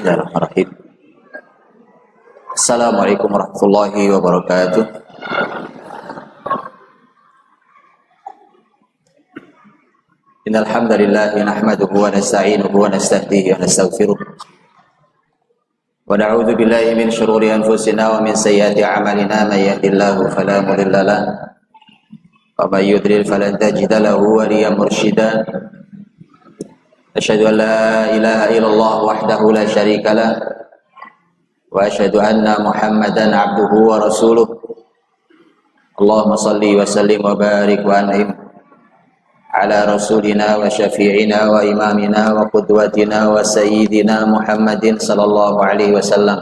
Bismillahirrahmanirrahim. Assalamualaikum warahmatullahi wabarakatuh. Innal hamdalillah nahmaduhu wa nasta'inuhu wa nastahdihi wa nastaghfiruh. Wa na'udzu billahi min shururi anfusina wa min sayyiati a'malina may yahdihillahu fala mudilla lahu wa may yudlil falan tajida lahu waliyyan mursyida. Asyhadu an la ilaha illallah wahdahu la syarika lah wa asyhadu anna Muhammadan abduhu wa rasuluh. Allahumma salli wa sallim wa barik wa an'im ala rasulina wa syafi'ina wa imamina wa qudwatina wa sayyidina Muhammadin sallallahu alaihi wasallam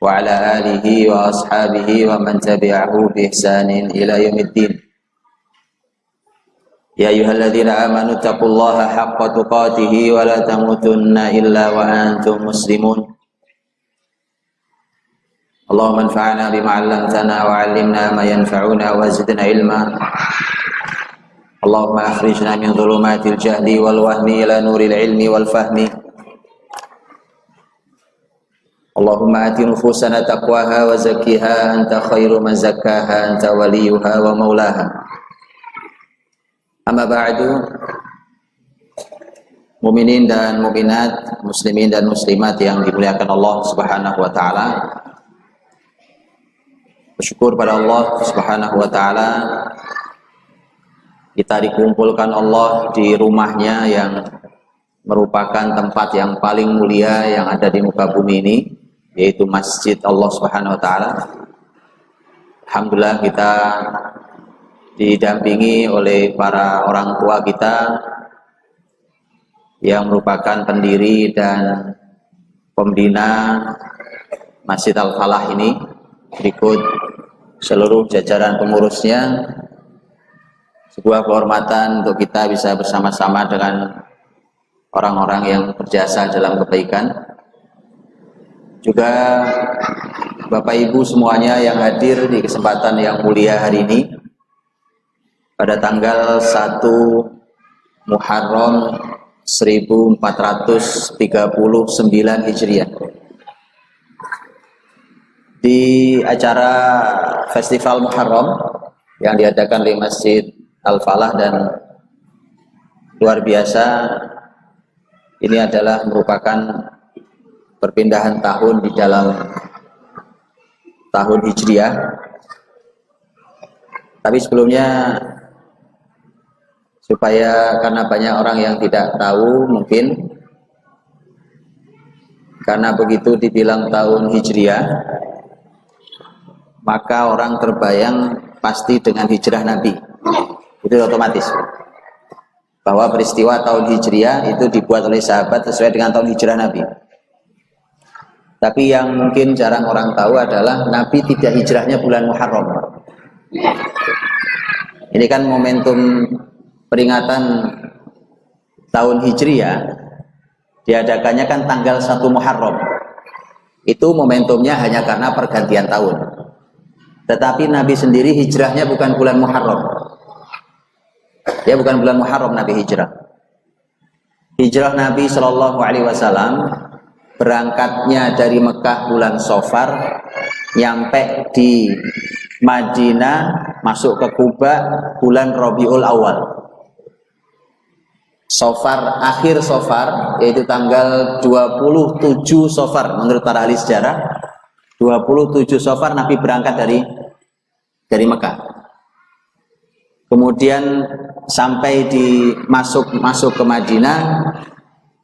wa ala alihi wa ashabihi wa man tabi'ahu bi ihsanin ila yaumiddin. Ya ayyuhalladzina amanu taqullaha haqqa tuqatih wa la tamutunna illa wa antum muslimun. Allahumma anfa'na bima 'allamtana wa 'allimna ma yanfa'una wa zidna ilma. Allahumma akhrijna min dhulumatil jahli wal wahmi ila nuril ilmi wal fahmi. Allahumma ati nufusana taqwaha wa zakkiha anta khairu man zakkaha anta waliyuha wa maulaha. Amma ba'du, mukminin dan mukminat, muslimin dan muslimat yang dimuliakan Allah Subhanahu wa taala. Bersyukur pada Allah Subhanahu wa taala kita dikumpulkan Allah di rumahnya yang merupakan tempat yang paling mulia yang ada di muka bumi ini, yaitu Masjid Allah Subhanahu wa taala. Alhamdulillah kita didampingi oleh para orang tua kita yang merupakan pendiri dan pembina Masjid Al-Falah ini, berikut seluruh jajaran pengurusnya. Sebuah kehormatan untuk kita bisa bersama-sama dengan orang-orang yang berjasa dalam kebaikan. Juga Bapak Ibu semuanya yang hadir di kesempatan yang mulia hari ini pada tanggal 1 Muharram 1439 Hijriah di acara Festival Muharram yang diadakan di Masjid Al-Falah, dan luar biasa, ini adalah merupakan perpindahan tahun di dalam tahun Hijriah. Tapi sebelumnya, supaya karena banyak orang yang tidak tahu mungkin, karena begitu dibilang tahun Hijriah maka orang terbayang pasti dengan hijrah Nabi. Itu otomatis bahwa peristiwa tahun Hijriah itu dibuat oleh sahabat sesuai dengan tahun hijrah Nabi. Tapi yang mungkin jarang orang tahu adalah Nabi tidak hijrahnya bulan Muharram. Ini kan momentum peringatan tahun Hijriah diadakannya kan tanggal 1 Muharram. Itu momentumnya hanya karena pergantian tahun. Tetapi Nabi sendiri hijrahnya bukan bulan Muharram. Ya, bukan bulan Muharram Nabi hijrah. Hijrah Nabi Shallallahu Alaihi Wasallam berangkatnya dari Mekah bulan Safar, nyampe di Madinah, masuk ke Kuba bulan Rabiul Awal. Safar, akhir Safar, yaitu tanggal 27 Safar menurut para ahli sejarah. 27 Safar Nabi berangkat dari Mekah. Kemudian sampai di masuk ke Madinah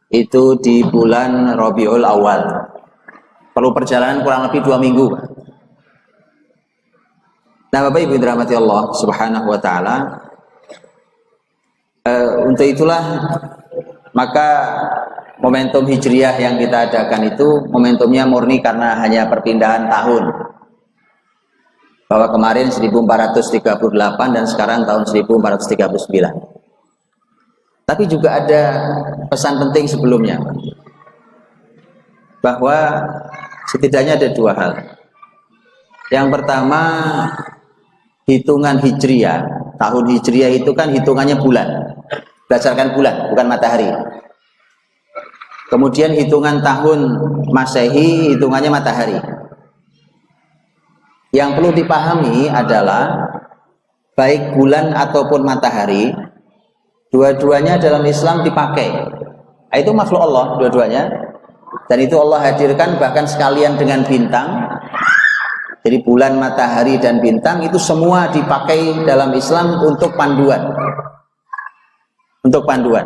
itu di bulan Rabiul Awal. Perlu perjalanan kurang lebih 2 minggu. Nah, Bapak Ibu dirahmati Allah Subhanahu wa taala, untuk itulah maka momentum Hijriah yang kita adakan itu momentumnya murni karena hanya perpindahan tahun. Bahwa kemarin 1438 dan sekarang tahun 1439. Tapi juga ada pesan penting sebelumnya, bahwa setidaknya ada 2 hal. Yang pertama, hitungan Hijriah, tahun Hijriah itu kan hitungannya bulan, berdasarkan bulan, bukan matahari. Kemudian hitungan tahun Masehi hitungannya matahari. Yang perlu dipahami adalah baik bulan ataupun matahari, dua-duanya dalam Islam dipakai. Itu makhluk Allah dua-duanya. Dan itu Allah hadirkan bahkan sekalian dengan bintang. Jadi bulan, matahari, dan bintang itu semua dipakai dalam Islam untuk panduan. Untuk panduan.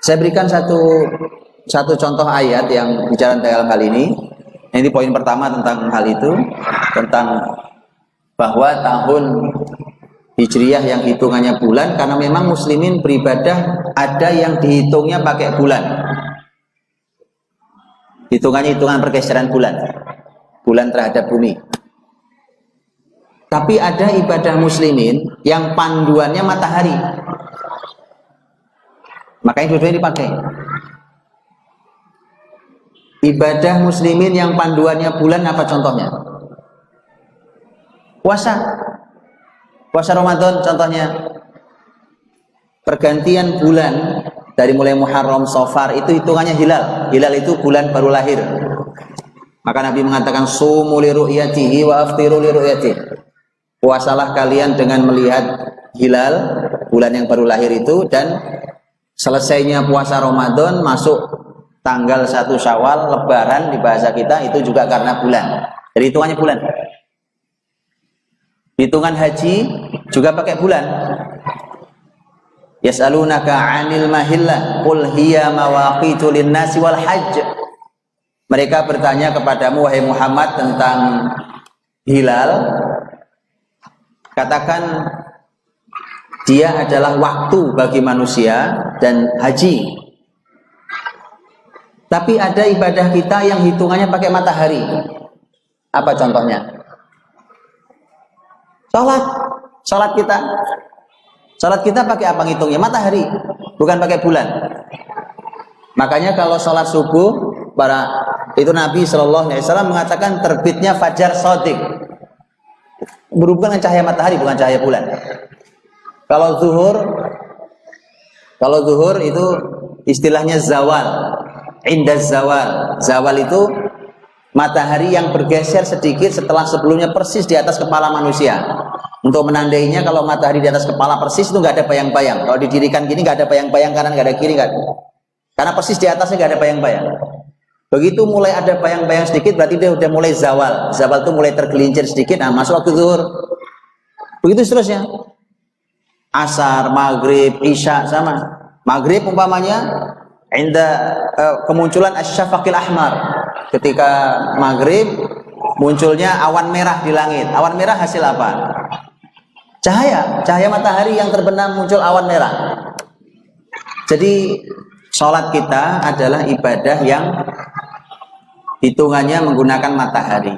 Saya berikan satu contoh ayat yang bicara dalam hal ini. Ini poin pertama tentang hal itu, tentang bahwa tahun Hijriyah yang hitungannya bulan, karena memang muslimin beribadah ada yang dihitungnya pakai bulan. Hitungannya hitungan pergeseran bulan terhadap bumi. Tapi ada ibadah muslimin yang panduannya matahari. Makanya dua-duanya dipakai. Ibadah muslimin yang panduannya bulan apa contohnya? Puasa Ramadan contohnya. Pergantian bulan dari mulai Muharram, Safar itu hitungannya hilal. Hilal itu bulan baru lahir. Maka Nabi mengatakan sumu li ru'yatihi wa aftiru li ru'yatihi. Puasalah kalian dengan melihat hilal bulan yang baru lahir itu, dan selesainya puasa Ramadan masuk tanggal 1 Syawal, Lebaran di bahasa kita, itu juga karena bulan. Jadi hitungannya bulan. Hitungan haji juga pakai bulan. Yas'alunaka 'anil mahillah qul hiya mawaqitu lin-nasi wal hajj. Mereka bertanya kepadamu wahai Muhammad tentang hilal. Katakan dia adalah waktu bagi manusia dan haji. Tapi ada ibadah kita yang hitungannya pakai matahari. Apa contohnya? Salat kita. Salat kita pakai apa ngitungnya? Matahari, bukan pakai bulan. Makanya kalau salat subuh, itu Nabi SAW mengatakan terbitnya fajar shadiq. Berhubungan dengan cahaya matahari, bukan cahaya bulan. Kalau zuhur itu istilahnya zawal. Indaz zawal. Zawal itu matahari yang bergeser sedikit setelah sebelumnya persis di atas kepala manusia. Untuk menandainya kalau matahari di atas kepala persis itu nggak ada bayang-bayang. Kalau didirikan gini nggak ada bayang-bayang, kanan nggak ada kiri, nggak ada. Karena persis di atasnya nggak ada bayang-bayang. Begitu mulai ada bayang-bayang sedikit berarti dia udah mulai zawal. Zawal itu mulai tergelincir sedikit, nah masuk waktu zuhur. Begitu seterusnya. Asar, maghrib, isya sama. Maghrib umpamanya kemunculan asyafaqil ahmar. Ketika maghrib munculnya awan merah di langit. Awan merah hasil apa? Cahaya matahari yang terbenam, muncul awan merah. Jadi sholat kita adalah ibadah yang hitungannya menggunakan matahari.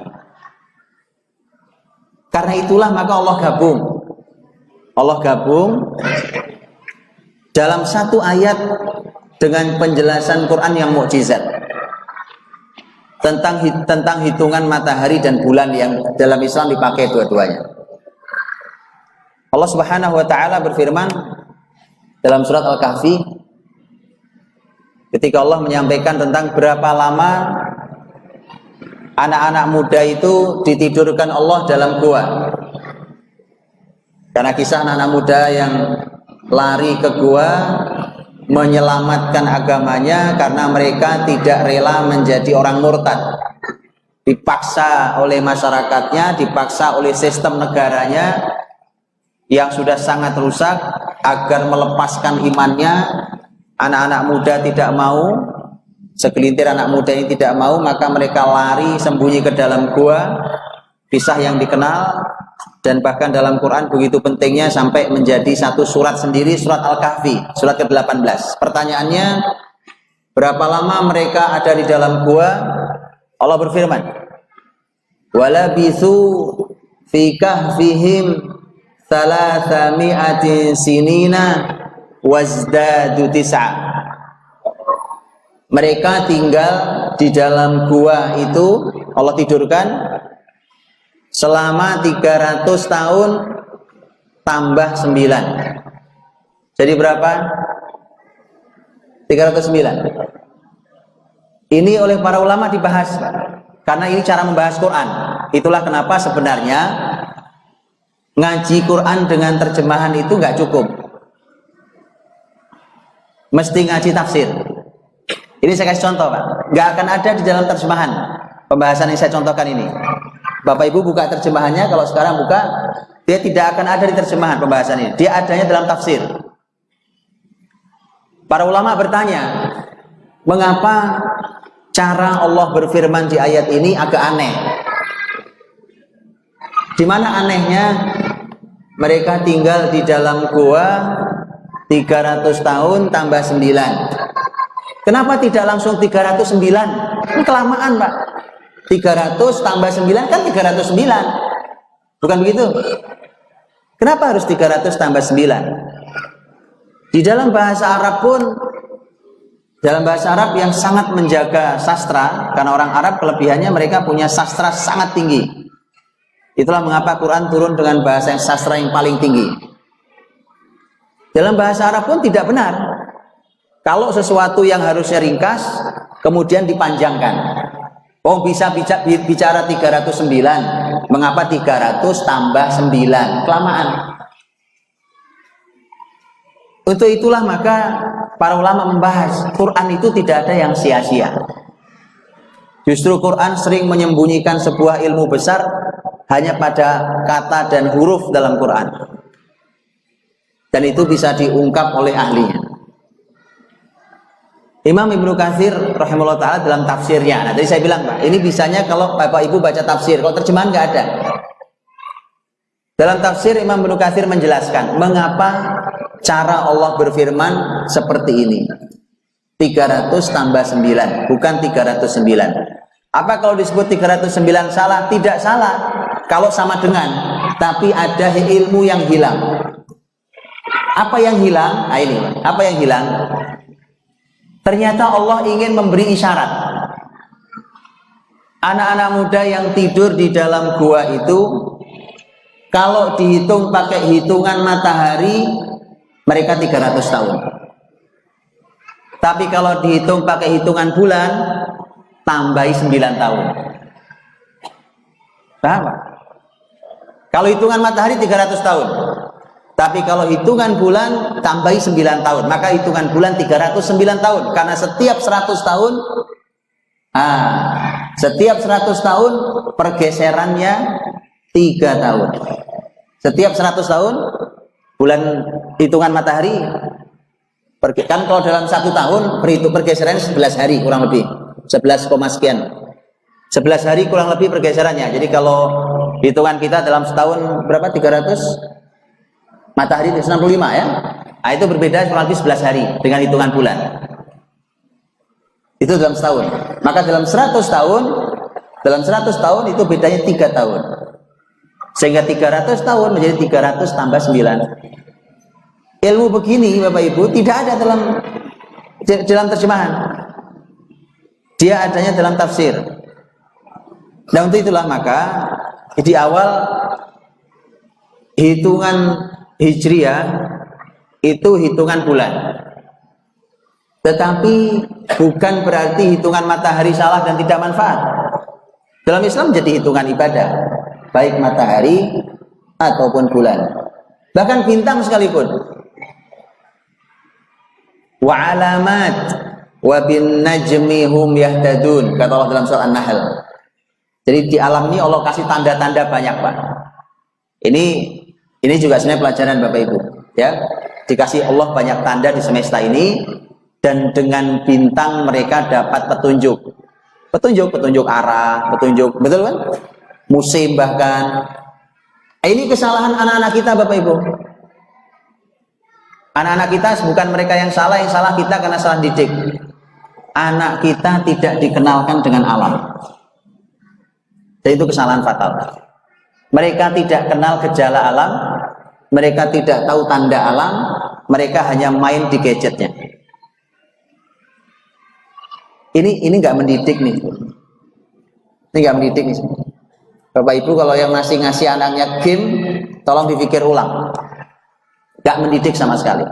Karena itulah maka Allah gabung dalam satu ayat dengan penjelasan Quran yang mukjizat tentang hitungan matahari dan bulan yang dalam Islam dipakai dua-duanya. Allah Subhanahu wa taala berfirman dalam surat Al-Kahfi ketika Allah menyampaikan tentang berapa lama anak-anak muda itu ditidurkan Allah dalam gua. Karena kisah anak-anak muda yang lari ke gua menyelamatkan agamanya karena mereka tidak rela menjadi orang murtad. Dipaksa oleh masyarakatnya, dipaksa oleh sistem negaranya yang sudah sangat rusak agar melepaskan imannya. Anak-anak muda tidak mau, segelintir anak muda ini tidak mau, maka mereka lari sembunyi ke dalam gua. Kisah yang dikenal dan bahkan dalam Quran begitu pentingnya sampai menjadi satu surat sendiri, surat Al-Kahfi, surat ke-18. Pertanyaannya, berapa lama mereka ada di dalam gua? Allah berfirman, "Walabithu fi kahfihim thalathami'atin sinina wazdadu tis'a." Mereka tinggal di dalam gua itu, Allah tidurkan selama 300 tahun tambah 9. Jadi berapa? 309. Ini oleh para ulama dibahas, Pak. Karena ini cara membahas Quran. Itulah kenapa sebenarnya ngaji Quran dengan terjemahan itu nggak cukup. Mesti ngaji tafsir. Ini saya kasih contoh, Pak. Nggak akan ada di dalam terjemahan pembahasan yang saya contohkan ini. Bapak Ibu buka terjemahannya, kalau sekarang buka, dia tidak akan ada di terjemahan pembahasan ini. Dia adanya dalam tafsir. Para ulama bertanya, mengapa cara Allah berfirman di ayat ini agak aneh? Di mana anehnya? Mereka tinggal di dalam gua 300 tahun tambah 9. Kenapa tidak langsung 309? Ini kelamaan, Pak. 300 tambah 9 kan 309. Bukan begitu? Kenapa harus 300 tambah 9? Di dalam bahasa Arab pun, dalam bahasa Arab yang sangat menjaga sastra, karena orang Arab kelebihannya mereka punya sastra sangat tinggi. Itulah mengapa Quran turun dengan bahasa yang sastra yang paling tinggi. Dalam bahasa Arab pun tidak benar kalau sesuatu yang harusnya ringkas kemudian dipanjangkan. Oh, bisa bicara 309, mengapa 300 tambah 9? Kelamaan. Untuk itulah maka para ulama membahas Quran itu tidak ada yang sia-sia. Justru Quran sering menyembunyikan sebuah ilmu besar hanya pada kata dan huruf dalam Quran. Dan itu bisa diungkap oleh ahlinya. Imam Ibnu Katsir rahimahullah ta'ala dalam tafsirnya. Nah, tadi saya bilang, Pak, ini bisanya kalau Bapak Ibu baca tafsir, kalau terjemahan nggak ada. Dalam tafsir Imam Ibnu Katsir menjelaskan mengapa cara Allah berfirman seperti ini. 300 tambah 9, bukan 309. Apa kalau disebut 309 salah? Tidak salah kalau sama dengan, tapi ada ilmu yang hilang. Apa yang hilang? Nah, ini, apa yang hilang? Ternyata Allah ingin memberi isyarat. Anak-anak muda yang tidur di dalam gua itu, kalau dihitung pakai hitungan matahari, mereka 300 tahun. Tapi kalau dihitung pakai hitungan bulan, tambahi 9 tahun. Paham? Kalau hitungan matahari 300 tahun. Tapi kalau hitungan bulan tambahi 9 tahun, maka hitungan bulan 309 tahun. Karena setiap 100 tahun, setiap 100 tahun pergeserannya 3 tahun. Setiap 100 tahun bulan hitungan matahari, kan kalau dalam 1 tahun pergeserannya 11 hari kurang lebih, 11, sekian. 11 hari kurang lebih pergeserannya. Jadi kalau hitungan kita dalam setahun berapa? 300 matahari 65 ya. Nah, itu berbeda kurang lebih 11 hari dengan hitungan bulan. Itu dalam setahun. Maka dalam 100 tahun itu bedanya 3 tahun. Sehingga 300 tahun menjadi 300 tambah 9. Ilmu begini Bapak Ibu tidak ada dalam terjemahan. Dia adanya dalam tafsir. Dan untuk itulah maka di awal hitungan Hijriah itu hitungan bulan. Tetapi bukan berarti hitungan matahari salah dan tidak manfaat. Dalam Islam menjadi hitungan ibadah, baik matahari ataupun bulan. Bahkan bintang sekalipun. Wa alamat wa bin najmi hum yahtadun, kata Allah dalam surah An-Nahl. Jadi di alam ini Allah kasih tanda-tanda banyak, Pak. Ini juga sebenarnya pelajaran Bapak Ibu, ya. Dikasih Allah banyak tanda di semesta ini, dan dengan bintang mereka dapat petunjuk arah, betul kan? Musim bahkan. Ini kesalahan anak-anak kita Bapak Ibu. Anak-anak kita bukan mereka yang salah kita karena salah didik. Anak kita tidak dikenalkan dengan alam. Dan itu kesalahan fatal. Mereka tidak kenal gejala alam, mereka tidak tahu tanda alam, mereka hanya main di gadgetnya. Ini nggak mendidik nih. Ini nggak mendidik nih. Bapak Ibu kalau yang masih ngasih anaknya game, tolong dipikir ulang. Nggak mendidik sama sekali.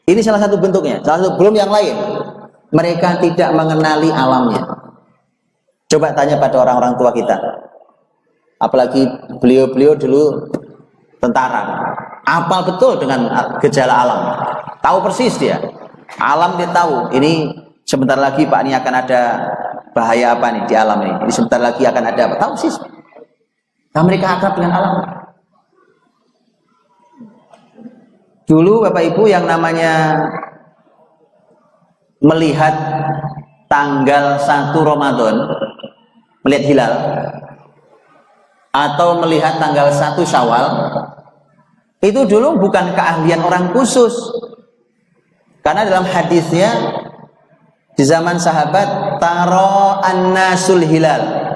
Ini salah satu bentuknya. Salah satu, belum yang lain. Mereka tidak mengenali alamnya. Coba tanya pada orang-orang tua kita. Apalagi beliau-beliau dulu tentara. Apal betul dengan gejala alam. Tahu persis dia. Alam dia tahu. Ini sebentar lagi Pak, ini akan ada bahaya apa nih di alam ini. Ini sebentar lagi akan ada apa. Tahu persis. Nah, mereka akrab dengan alam. Dulu Bapak Ibu yang namanya melihat tanggal 1 Ramadan, melihat hilal, atau melihat tanggal 1 Syawal, itu dulu bukan keahlian orang khusus. Karena dalam hadisnya di zaman sahabat, taro annasul hilal.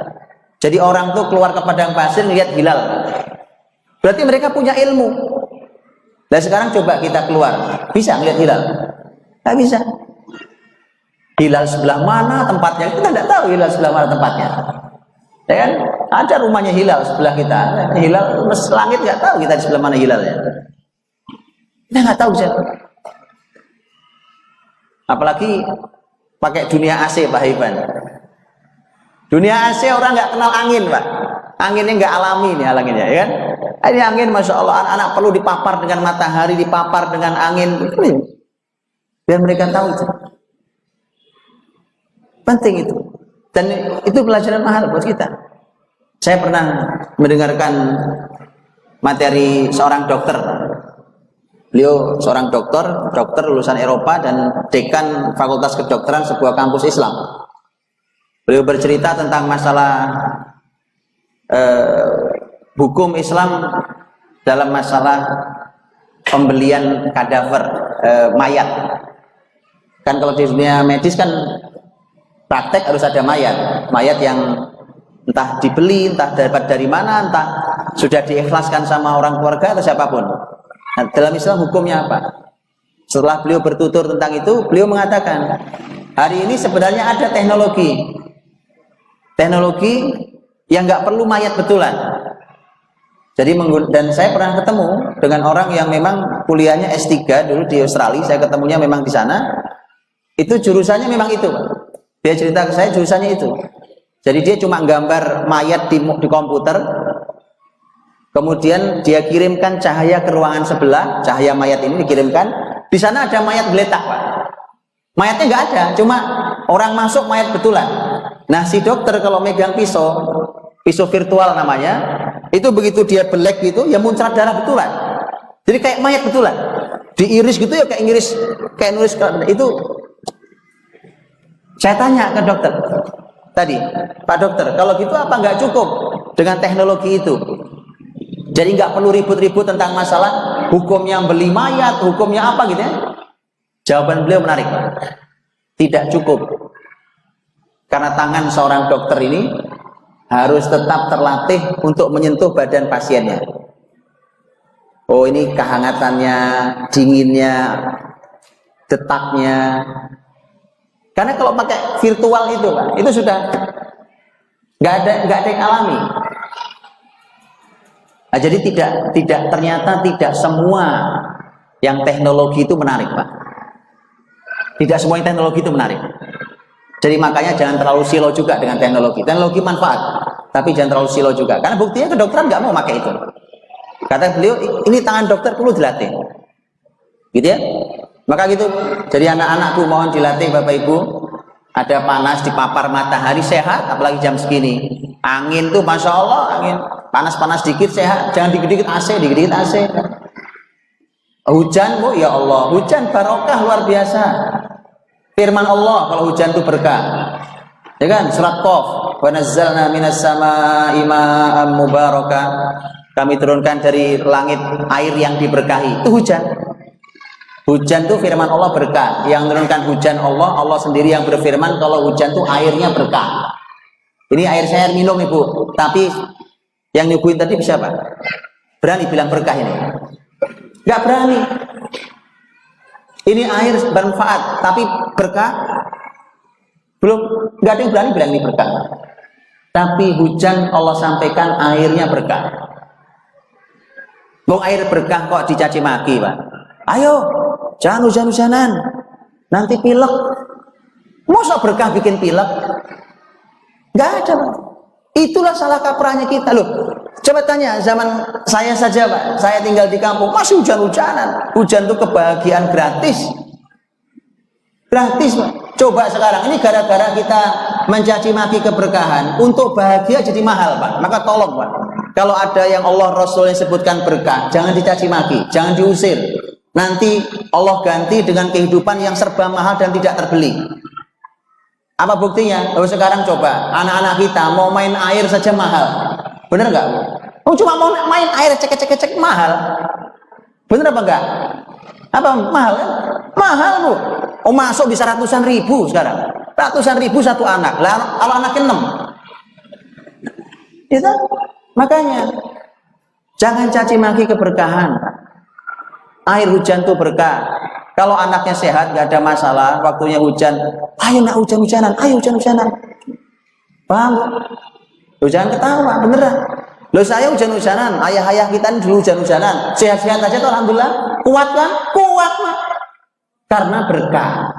Jadi orang tuh keluar ke padang pasir lihat hilal. Berarti mereka punya ilmu. Dan sekarang coba kita keluar, bisa ngeliat hilal? Nggak bisa. Hilal sebelah mana tempatnya? Kita nggak tahu hilal sebelah mana tempatnya. Ya kan? Ada rumahnya hilal sebelah kita. Hilal langit nggak tahu kita di sebelah mana hilalnya. Kita nggak tahu siapa. Apalagi pakai dunia AC Pak Ivan. Dunia AC orang nggak kenal angin Pak. Anginnya nggak alami nih anginnya, ya kan? Ini angin, masya Allah, anak-anak perlu dipapar dengan matahari, dipapar dengan angin, biar mereka tahu itu. Penting itu. Dan itu pelajaran mahal buat kita. Saya pernah mendengarkan materi seorang dokter. Beliau seorang dokter lulusan Eropa dan dekan Fakultas Kedokteran sebuah kampus Islam. Beliau bercerita tentang masalah hukum Islam dalam masalah pembelian kadaver, mayat. Kan kalau di dunia medis kan praktek harus ada mayat yang entah dibeli, entah dapat dari mana, entah sudah diikhlaskan sama orang keluarga atau siapapun. Nah, dalam Islam hukumnya apa? Setelah beliau bertutur tentang itu, beliau mengatakan, hari ini sebenarnya ada teknologi yang nggak perlu mayat betulan. Jadi dan saya pernah ketemu dengan orang yang memang kuliahnya S3 dulu di Australia. Saya ketemunya memang di sana. Itu jurusannya memang itu. Dia cerita ke saya jurusannya itu. Jadi dia cuma gambar mayat di komputer. Kemudian dia kirimkan cahaya ke ruangan sebelah. Cahaya mayat ini dikirimkan. Di sana ada mayat geletak Pak. Mayatnya nggak ada. Cuma orang masuk mayat betulan. Nah si dokter kalau megang pisau virtual namanya, itu begitu dia belek gitu, ya muncrat darah betulan. Jadi kayak mayat betulan. Diiris gitu ya kayak nulis itu. Saya tanya ke dokter tadi, Pak Dokter, kalau gitu apa nggak cukup dengan teknologi itu? Jadi nggak perlu ribut-ribut tentang masalah hukumnya beli mayat, hukumnya apa gitu ya? Jawaban beliau menarik, Pak. Tidak cukup. Karena tangan seorang dokter ini harus tetap terlatih untuk menyentuh badan pasiennya. Oh ini kehangatannya, dinginnya, detaknya. Karena kalau pakai virtual itu Pak, itu sudah nggak ada yang alami. Nah, jadi ternyata tidak semua yang teknologi itu menarik Pak. Tidak semua yang teknologi itu menarik. Jadi makanya jangan terlalu silo juga dengan teknologi. Teknologi manfaat, tapi jangan terlalu silo juga. Karena buktinya kedokteran nggak mau pakai itu. Kata beliau, ini tangan dokter perlu dilatih. Gitu ya. Maka gitu. Jadi anak-anakku mohon dilatih Bapak Ibu. Ada panas dipapar matahari sehat, apalagi jam segini. Angin tuh masya Allah, angin panas-panas dikit sehat. Jangan dikit-dikit AC, dikit-dikit AC. Hujan Bu, ya Allah, hujan barokah luar biasa. Firman Allah kalau hujan itu berkah. Ya kan? Surat Qaf, "Wa nazzalna minas samaa'i ma'an mubarakah." Kami turunkan dari langit air yang diberkahi. Itu hujan. Hujan itu firman Allah berkah. Yang menurunkan hujan Allah, Allah sendiri yang berfirman kalau hujan itu airnya berkah. Ini air saya minum Ibu, tapi yang nyuguhin tadi siapa? Berani bilang berkah ini? Enggak berani. Ini air bermanfaat, tapi berkah belum, nggak ada yang berani bilang ini berkah. Tapi hujan Allah sampaikan airnya berkah. Mau air berkah kok dicaci maki Pak? Ayo Jangan hujan-hujanan, nanti pilek. Masa berkah bikin pilek? Nggak ada, Pak. Itulah salah kaprahnya kita loh. Coba tanya zaman saya saja, Pak. Saya tinggal di kampung, masih hujan-hujanan. Hujan itu kebahagiaan gratis. Gratis, Pak. Coba sekarang ini gara-gara kita mencaci maki keberkahan, untuk bahagia jadi mahal, Pak. Maka tolong, Pak, kalau ada yang Allah Rasul yang sebutkan berkah, jangan dicaci maki, jangan diusir. Nanti Allah ganti dengan kehidupan yang serba mahal dan tidak terbeli. Apa buktinya? Lalu sekarang coba anak-anak kita mau main air saja mahal. Bener nggak? Oh, cuma mau main air cek mahal. Bener apa enggak? Apa mahal? Kan? Mahal, Bu. Oh, masuk bisa ratusan ribu sekarang. Ratusan ribu satu anak. Lah kalau anaknya 6. Itu makanya jangan caci maki keberkahan. Air hujan itu berkah. Kalau anaknya sehat, nggak ada masalah. Waktunya hujan, ayo nak hujan-hujanan, ayo hujan-hujanan. Paham? Loh, jangan ketawa, beneran. Loh, saya hujan-hujanan, ayah-ayah kita ini dulu hujan-hujanan. Sehat-sehat aja tuh, alhamdulillah. Kuat kan? Kuat, Pak. Karena berkah.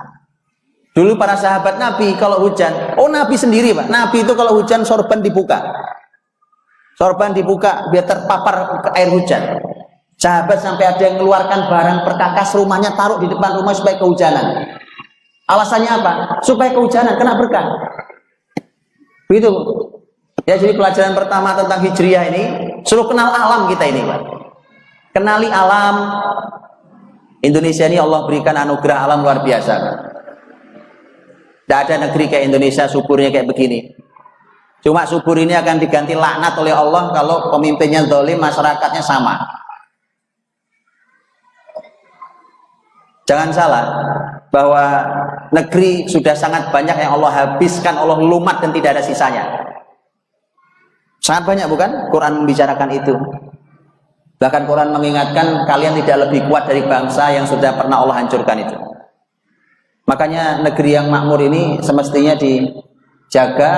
Dulu para sahabat Nabi kalau hujan, oh Nabi sendiri, Pak. Nabi itu kalau hujan sorban dibuka. Sorban dibuka biar terpapar ke air hujan. Sahabat sampai ada yang mengeluarkan barang perkakas rumahnya, taruh di depan rumah supaya kehujanan. Alasannya apa? Supaya kehujanan, kena berkah. Begitu. Ya, jadi pelajaran pertama tentang Hijriyah ini, suruh kenal alam kita ini, Pak. Kenali alam. Indonesia ini Allah berikan anugerah alam luar biasa. Tidak ada negeri kayak Indonesia suburnya kayak begini. Cuma subur ini akan diganti laknat oleh Allah kalau pemimpinnya zalim, masyarakatnya sama. Jangan salah bahwa negeri sudah sangat banyak yang Allah habiskan, Allah lumat dan tidak ada sisanya. Sangat banyak, bukan? Quran membicarakan itu. Bahkan Quran mengingatkan kalian tidak lebih kuat dari bangsa yang sudah pernah Allah hancurkan itu. Makanya negeri yang makmur ini semestinya dijaga,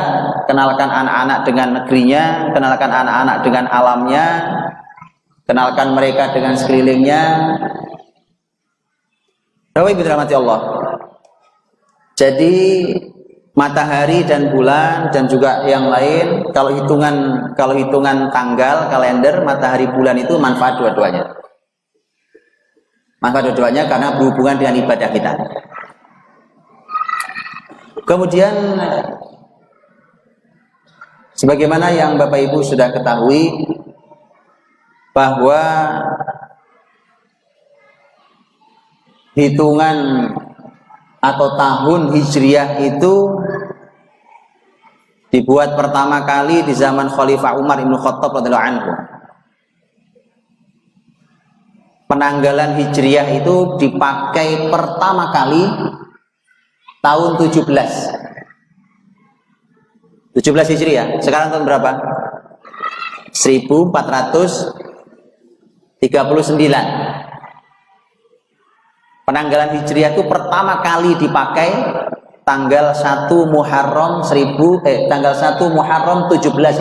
kenalkan anak-anak dengan negerinya, kenalkan anak-anak dengan alamnya, kenalkan mereka dengan sekelilingnya. Bapak Ibu dirahmati Allah. Jadi matahari dan bulan dan juga yang lain, kalau hitungan tanggal kalender, matahari bulan itu manfaat dua-duanya. Manfaat dua-duanya karena berhubungan dengan ibadah kita. Kemudian sebagaimana yang Bapak Ibu sudah ketahui bahwa hitungan atau tahun Hijriyah itu dibuat pertama kali di zaman Khalifah Umar Ibn Khattab radhiyallahu anhu. Penanggalan Hijriyah itu dipakai pertama kali tahun 17 Hijriyah. Sekarang tahun berapa? 1439. Penanggalan Hijriyah itu pertama kali dipakai tanggal 1 Muharram 17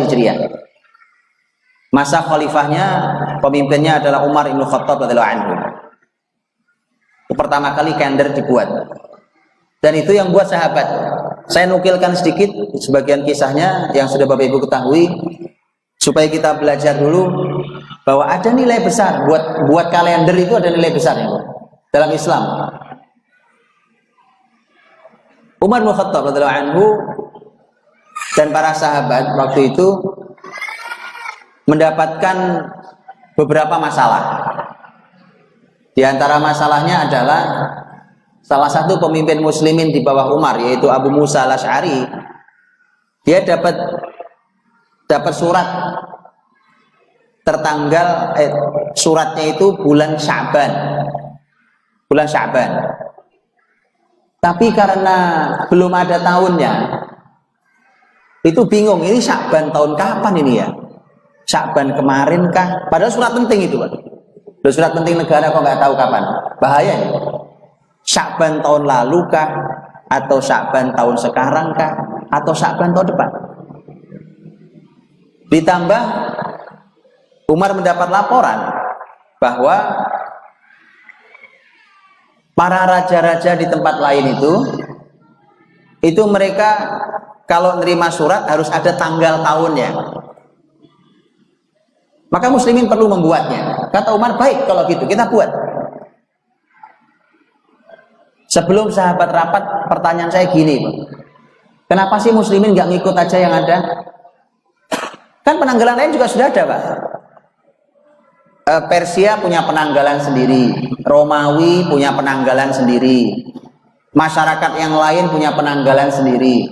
Hijriyah. Masa khalifahnya, pemimpinnya adalah Umar Ibn Khattab radhiyallahu anhu. Itu pertama kali kalender dibuat. Dan itu yang buat sahabat. Saya nukilkan sedikit sebagian kisahnya yang sudah Bapak Ibu ketahui supaya kita belajar dulu bahwa ada nilai besar buat kalender itu, ada nilai besar ya, dalam Islam. Umar bin Khattab radhiyallahu anhu dan para sahabat waktu itu mendapatkan beberapa masalah. Di antara masalahnya adalah salah satu pemimpin muslimin di bawah Umar, yaitu Abu Musa al-Asy'ari. Dia dapat surat tertanggal suratnya itu bulan Sya'ban. Bulan Sya'ban. Tapi karena belum ada tahunnya, itu bingung, ini Sya'ban tahun kapan ini ya? Sya'ban kemarin kah? Padahal surat penting itu, Pak. Loh, surat penting negara kok nggak tahu kapan? Bahaya ya? Sya'ban tahun lalu kah? Atau Sya'ban tahun sekarang kah? Atau Sya'ban tahun depan? Ditambah Umar mendapat laporan bahwa Para raja-raja di tempat lain itu mereka kalau nerima surat harus ada tanggal tahunnya. Maka muslimin perlu membuatnya. Kata Umar, baik kalau gitu kita buat. Sebelum sahabat rapat, pertanyaan saya gini, kenapa sih muslimin nggak ngikut aja yang ada? Kan penanggalan lain juga sudah ada, Pak. Persia punya penanggalan sendiri, Romawi punya penanggalan sendiri, masyarakat yang lain punya penanggalan sendiri.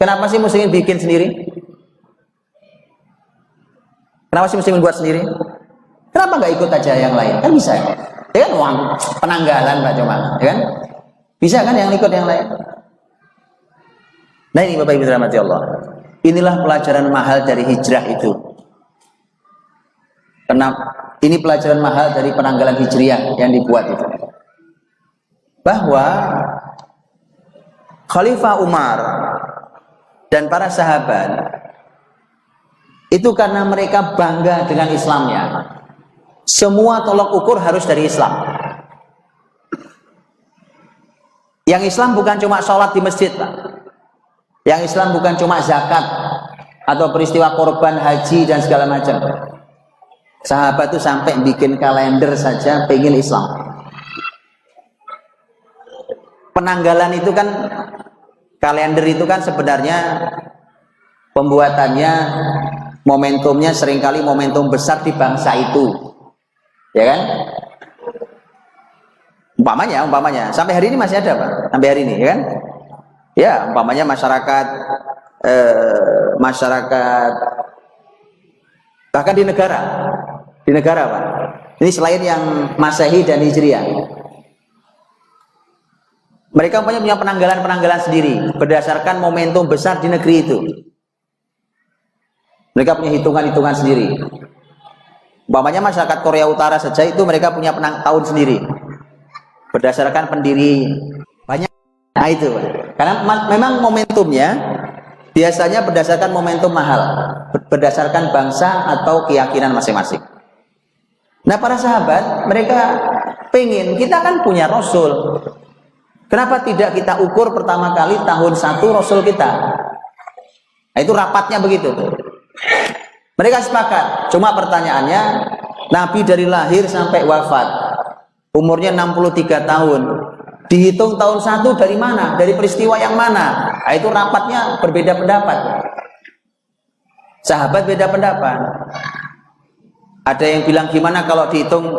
Kenapa sih muslimin bikin sendiri? Kenapa sih muslimin buat sendiri? Kenapa nggak ikut aja yang lain? Kan bisa, ya kan uang penanggalan Pak cuma, ya kan? Bisa kan yang ikut yang lain? Nah ini Bapak Ibu dirahmati Allah. Inilah pelajaran mahal dari hijrah itu. Ini pelajaran mahal dari penanggalan hijriah yang dibuat itu. Bahwa Khalifah Umar dan para sahabat itu karena mereka bangga dengan Islamnya. Semua tolok ukur harus dari Islam. Yang Islam bukan cuma sholat di masjid, Pak. Yang Islam bukan cuma zakat atau peristiwa korban haji dan segala macam. Sahabat itu sampai bikin kalender saja pengen Islam. Penanggalan itu kan, kalender itu kan sebenarnya pembuatannya, momentumnya seringkali momentum besar di bangsa itu, ya kan? Umpamanya sampai hari ini masih ada, Pak. Sampai hari ini, ya kan? Ya, umpamanya masyarakat bahkan di negara, Pak. Ini selain yang Masehi dan Hijriah. Mereka punya penanggalan sendiri berdasarkan momentum besar di negeri itu. Mereka punya hitungan-hitungan sendiri. Umpamanya masyarakat Korea Utara saja itu mereka punya tahun sendiri. Berdasarkan pendiri banyak. Nah itu, karena memang momentumnya biasanya berdasarkan momentum mahal, berdasarkan bangsa atau keyakinan masing-masing. Nah para sahabat mereka pengen, kita kan punya Rasul, kenapa tidak kita ukur pertama kali tahun 1 Rasul kita? Nah itu rapatnya begitu. Mereka sepakat, cuma pertanyaannya Nabi dari lahir sampai wafat umurnya 63 tahun, dihitung tahun 1 dari mana? Dari peristiwa yang mana? Nah, itu rapatnya berbeda pendapat. Sahabat beda pendapat. Ada yang bilang gimana kalau dihitung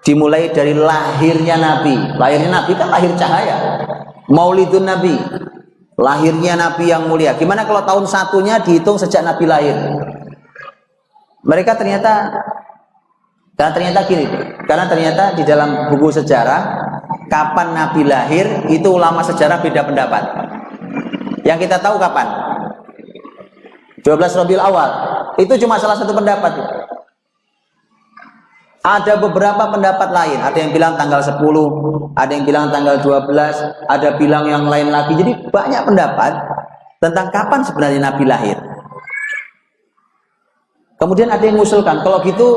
dimulai dari lahirnya Nabi. Lahirnya Nabi kan lahir cahaya. Maulidun Nabi, lahirnya Nabi yang mulia. Gimana kalau tahun 1-nya dihitung sejak Nabi lahir? Mereka ternyata gini, karena ternyata di dalam buku sejarah kapan Nabi lahir itu ulama sejarah beda pendapat. Yang kita tahu kapan? 12 Rabiul Awal. Itu cuma salah satu pendapat. Ada beberapa pendapat lain, ada yang bilang tanggal 10, ada yang bilang tanggal 12, ada bilang yang lain lagi. Jadi banyak pendapat tentang kapan sebenarnya Nabi lahir. Kemudian ada yang mengusulkan, kalau gitu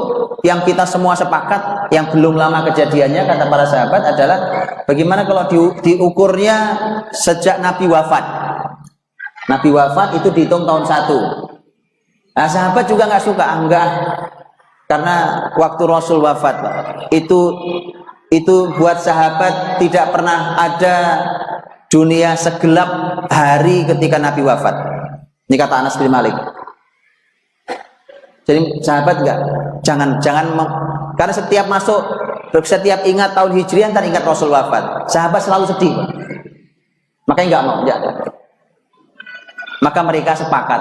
yang kita semua sepakat, yang belum lama kejadiannya, kata para sahabat adalah bagaimana kalau diukurnya sejak Nabi wafat. Nabi wafat itu dihitung tahun 1. Nah sahabat juga nggak suka, enggak, karena waktu Rasul wafat itu buat sahabat tidak pernah ada dunia segelap hari ketika Nabi wafat. Ini kata Anas bin Malik. Jadi sahabat jangan karena setiap ingat tahun Hijriah ntar ingat Rasul wafat. Sahabat selalu sedih, makanya nggak mau. Ya. Maka mereka sepakat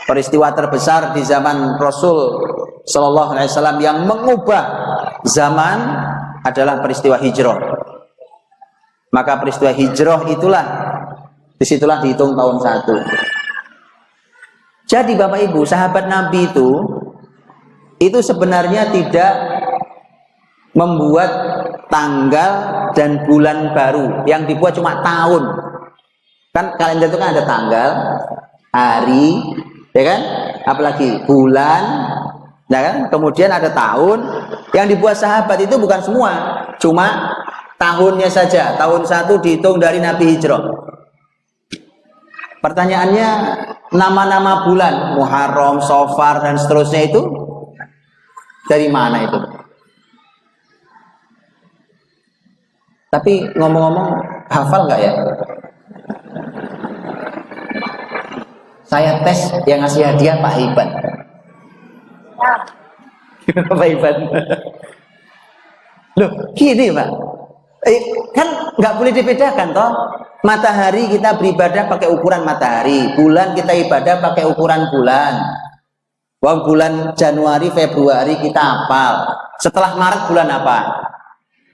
peristiwa terbesar di zaman Rasul Shallallahu Alaihi Wasallam yang mengubah zaman adalah peristiwa hijrah. Maka peristiwa hijrah disitulah dihitung tahun 1. Jadi Bapak Ibu, sahabat Nabi itu sebenarnya tidak membuat tanggal dan bulan baru, yang dibuat cuma tahun. Kan kalender itu kan ada tanggal, hari, ya kan? Apalagi bulan, ya kan? Kemudian ada tahun. Yang dibuat sahabat itu bukan semua, cuma tahunnya saja, tahun 1 dihitung dari Nabi hijrah. Pertanyaannya, nama-nama bulan Muharram, Safar dan seterusnya itu dari mana itu? Tapi ngomong-ngomong, hafal nggak ya? Saya tes yang ngasih hadiah Pak Iban. Gimana Pak Iban? Loh, gini Pak. Kan nggak boleh dibedakan toh. Matahari kita beribadah pakai ukuran matahari, bulan kita ibadah pakai ukuran bulan. Wah, bulan Januari, Februari kita hafal. Setelah Maret bulan apa?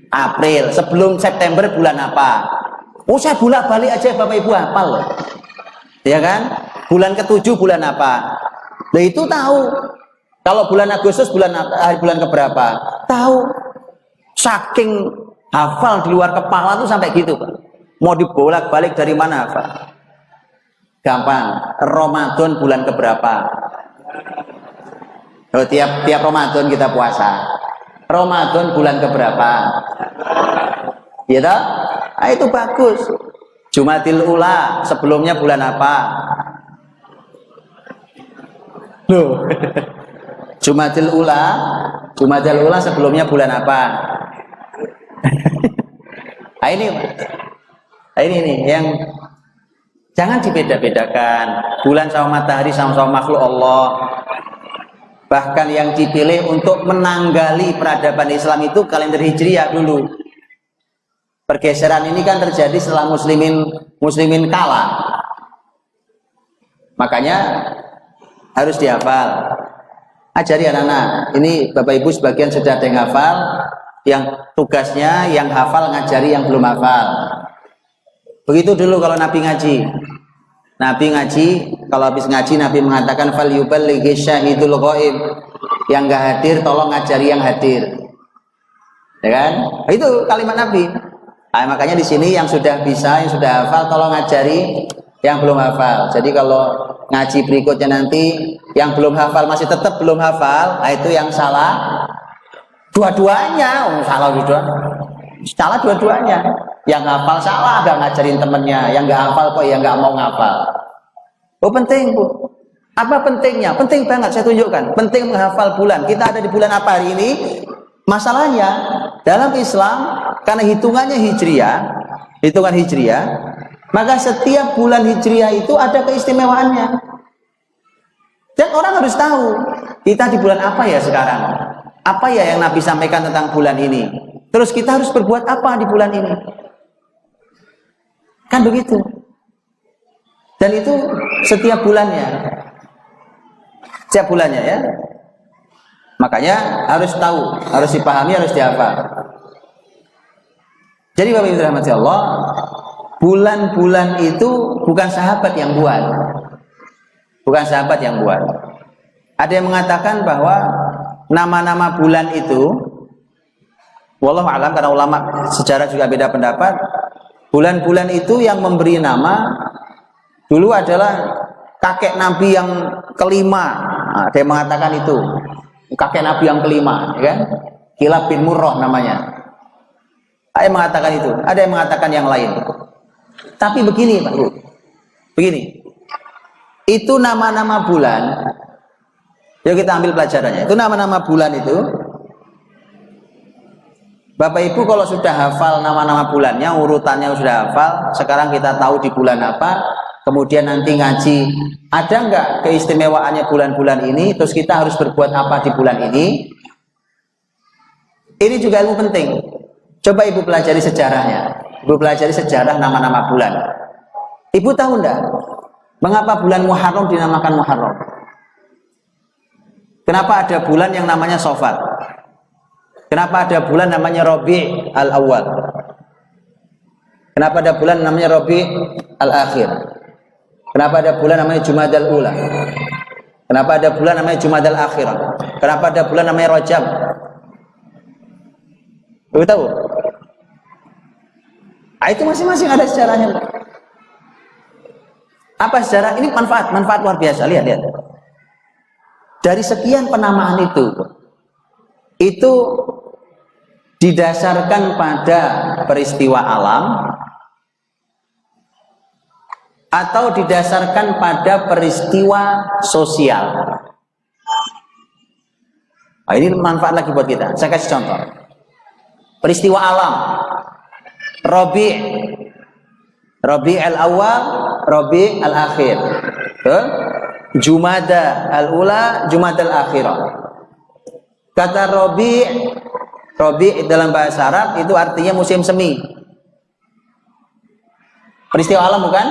April. Sebelum September bulan apa? Oh, saya bolak-balik aja Bapak Ibu hafal loh. Ya kan? Bulan ke-7 bulan apa? Nah itu tahu. Kalau bulan Agustus bulan apa? Bulan keberapa? Tahu. Saking hafal di luar kepala tuh sampai gitu, Pak. Mau dibolak-balik dari mana, Pak? Gampang. Ramadan bulan keberapa? Oh, tiap Ramadan kita puasa. Ramadan bulan keberapa? Ya toh? Nah, itu bagus. Jumadil Ula sebelumnya bulan apa? Loh. Jumadil Ula sebelumnya bulan apa? Nah, ini yang jangan dibeda-bedakan. Bulan sama matahari sama-sama makhluk Allah. Bahkan yang dipilih untuk menanggali peradaban Islam itu kalender Hijriah dulu. Pergeseran ini kan terjadi setelah muslimin kalah. Makanya harus dihafal. Ajari anak-anak. Ini Bapak Ibu sebagian sudah ada yang hafal, yang tugasnya yang hafal ngajari yang belum hafal. Begitu dulu kalau Nabi ngaji. Kalau habis ngaji Nabi mengatakan fal yuballighi syahidul ghaib. Yang enggak hadir tolong ngajari yang hadir. Ya kan? Itu kalimat Nabi. Nah, makanya di sini yang sudah bisa, yang sudah hafal tolong ngajari yang belum hafal. Jadi kalau ngaji berikutnya nanti yang belum hafal masih tetap belum hafal, nah itu yang salah dua-duanya. Salah dua-duanya. Yang hafal salah gak ngajarin temennya, yang gak hafal kok yang gak mau ngafal. Oh penting Bu. Apa pentingnya? Penting banget, saya tunjukkan. Penting menghafal bulan. Kita ada di bulan apa hari ini? Masalahnya dalam Islam karena hitungan hijriah, maka setiap bulan hijriah itu ada keistimewaannya. Dan orang harus tahu kita di bulan apa ya sekarang. Apa ya yang Nabi sampaikan tentang bulan ini? Terus kita harus berbuat apa di bulan ini? Kan begitu. Dan itu setiap bulannya. Setiap bulannya ya. Makanya harus tahu, harus dipahami, harus dihafal. Jadi Bapak Ibu rahmati Allah, bulan-bulan itu bukan sahabat yang buat. Bukan sahabat yang buat. Ada yang mengatakan bahwa nama-nama bulan itu, wallahu a'lam, karena ulama sejarah juga beda pendapat. Bulan-bulan itu yang memberi nama dulu adalah kakek Nabi yang kelima. Nah, ada yang mengatakan itu kakek Nabi yang kelima, ya kan? Kilab bin Murrah namanya. Ada yang mengatakan itu, ada yang mengatakan yang lain. Tapi begini Pak Bu, begini, itu nama-nama bulan. Yuk kita ambil pelajarannya. Itu nama-nama bulan itu, Bapak Ibu kalau sudah hafal nama-nama bulannya, urutannya sudah hafal, sekarang kita tahu di bulan apa, kemudian nanti ngaji, ada nggak keistimewaannya bulan-bulan ini, terus kita harus berbuat apa di bulan ini. Ini juga ilmu penting. Coba Ibu pelajari sejarahnya. Ibu pelajari sejarah nama-nama bulan. Ibu tahu enggak mengapa bulan Muharram dinamakan Muharram? Kenapa ada bulan yang namanya Safar? Kenapa ada bulan namanya Rabi' al-Awwal? Kenapa ada bulan namanya Rabi' al-Akhir? Kenapa ada bulan namanya Jumadal Ula? Kenapa ada bulan namanya Jumadal Akhirah? Kenapa ada bulan namanya Rajab? Ibu tahu? Nah, itu masing-masing ada sejarahnya. Apa sejarah? Ini manfaat luar biasa. Lihat. Dari sekian penamaan itu didasarkan pada peristiwa alam atau didasarkan pada peristiwa sosial. Nah, ini manfaat lagi buat kita. Saya kasih contoh. Peristiwa alam. Rabi' al-awwal, Rabi' al-akhir. Jumada al-ula, Jumada al-akhirah. Kata Rabi' dalam bahasa Arab itu artinya musim semi. Peristiwa alam bukan?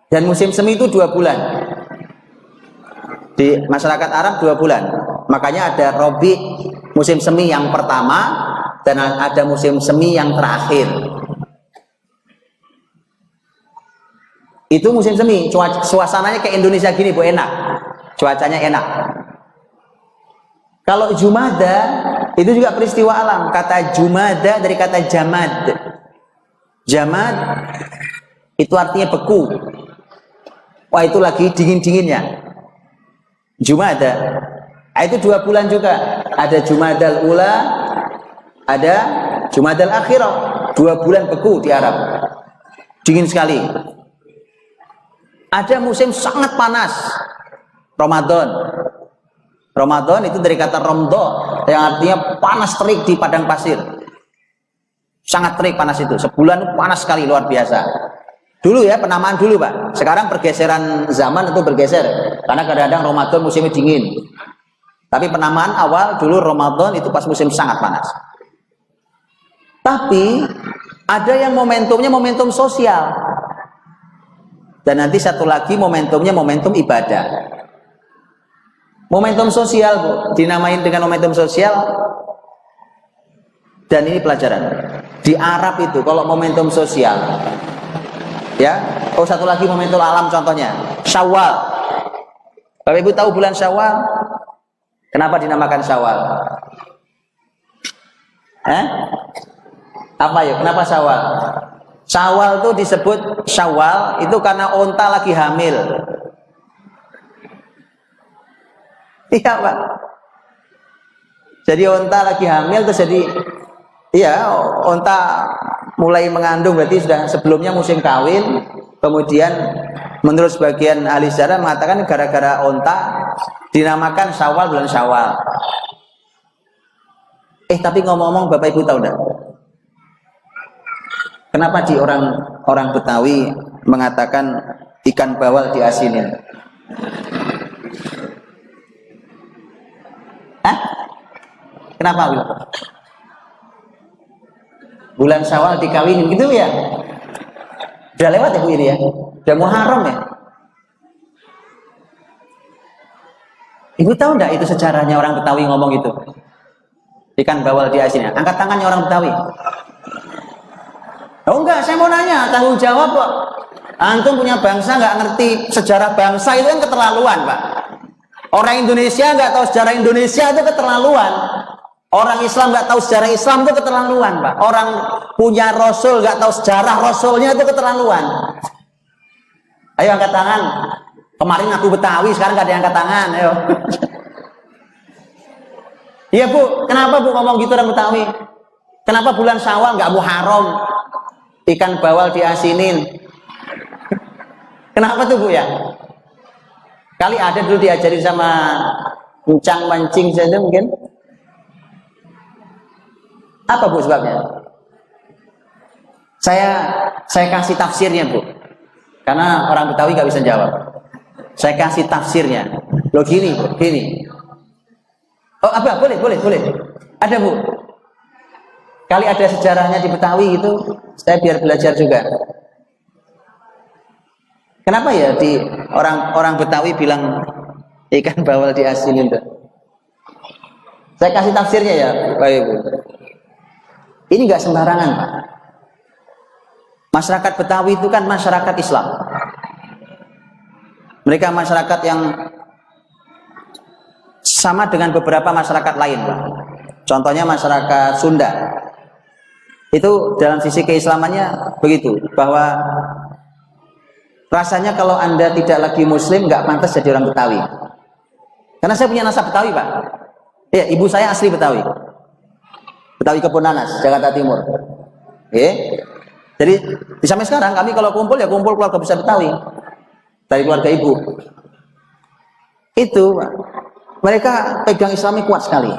Dan musim semi itu 2 bulan. Di masyarakat Arab 2 bulan. Makanya ada Rabi' musim semi yang pertama dan ada musim semi yang terakhir. Itu musim semi, suasananya kayak Indonesia gini Bu, enak. Cuacanya enak. Kalau Jumada itu juga peristiwa alam. Kata Jumada dari kata jamad. Jamad itu artinya beku. Wah, itu lagi dingin-dinginnya. Jumada. Itu 2 bulan juga. Ada Jumadal Ula, ada Jumadal Akhirah. 2 bulan beku di Arab. Dingin sekali. Ada musim sangat panas. Ramadan. Ramadan itu dari kata romdo, yang artinya panas terik di padang pasir. Sangat terik panas itu. Sebulan panas sekali, luar biasa. Dulu ya, penamaan dulu Pak. Sekarang pergeseran zaman itu bergeser. Karena kadang-kadang Ramadan musimnya dingin. Tapi penamaan awal dulu Ramadan itu pas musim sangat panas. Tapi ada yang momentumnya momentum sosial. Dan nanti satu lagi momentumnya momentum ibadah. Momentum sosial Bu, dinamain dengan momentum sosial. Dan ini pelajaran. Di Arab itu kalau momentum sosial, ya, satu lagi momentum alam contohnya, Syawal. Bapak Ibu tahu bulan Syawal? Kenapa dinamakan Syawal? Apa ya? Kenapa Syawal? Syawal itu disebut Syawal itu karena onta lagi hamil. Iya Pak. Jadi onta lagi hamil terus jadi, iya, onta mulai mengandung berarti sudah sebelumnya musim kawin. Kemudian menurut sebagian ahli sejarah mengatakan gara-gara onta dinamakan Syawal, bulan Syawal. Tapi ngomong-ngomong Bapak Ibu tahu enggak? Kenapa di orang Betawi mengatakan ikan bawal diasinin? Kenapa Bu? Bulan Syawal dikawinin gitu ya? Udah lewat ya Bu ini ya? Udah Muharram ya? Ibu tahu enggak itu sejarahnya orang Betawi ngomong itu? Ikan bawal diasinin. Angkat tangannya orang Betawi. Oh enggak, saya mau nanya, tanggung jawab kok. Antum punya bangsa nggak ngerti sejarah bangsa itu kan keterlaluan Pak. Orang Indonesia nggak tahu sejarah Indonesia itu keterlaluan. Orang Islam nggak tahu sejarah Islam itu keterlaluan Pak. Orang punya Rasul nggak tahu sejarah Rasulnya itu keterlaluan. Ayo angkat tangan. Kemarin aku Betawi, sekarang nggak ada yang angkat tangan. Ayo. Iya Bu, kenapa Bu ngomong gitu orang Betawi? Kenapa bulan Syawal nggak Muharram? Ikan bawal diasinin. Kenapa tuh Bu ya? Kali ada dulu diajarin sama Ucang mancing saja mungkin. Apa Bu sebabnya? Saya kasih tafsirnya Bu. Karena orang Betawi nggak bisa jawab. Saya kasih tafsirnya. Loh gini Bu, gini. Oh apa? Boleh. Ada Bu. Kali ada sejarahnya di Betawi itu, saya biar belajar juga. Kenapa ya di orang Betawi bilang ikan bawal diasinin itu? Saya kasih tafsirnya ya, Bapak Ibu. Ini nggak sembarangan, Pak. Masyarakat Betawi itu kan masyarakat Islam. Mereka masyarakat yang sama dengan beberapa masyarakat lain, Pak. Contohnya masyarakat Sunda. Itu dalam sisi keislamannya begitu, bahwa rasanya kalau Anda tidak lagi Muslim nggak pantas jadi orang Betawi. Karena saya punya nasab Betawi Pak. Ya, ibu saya asli Betawi. Betawi Kebun Nanas, Jakarta Timur. Jadi sampai sekarang kami kalau kumpul ya kumpul keluarga besar Betawi dari keluarga ibu. Itu mereka pegang Islami kuat sekali.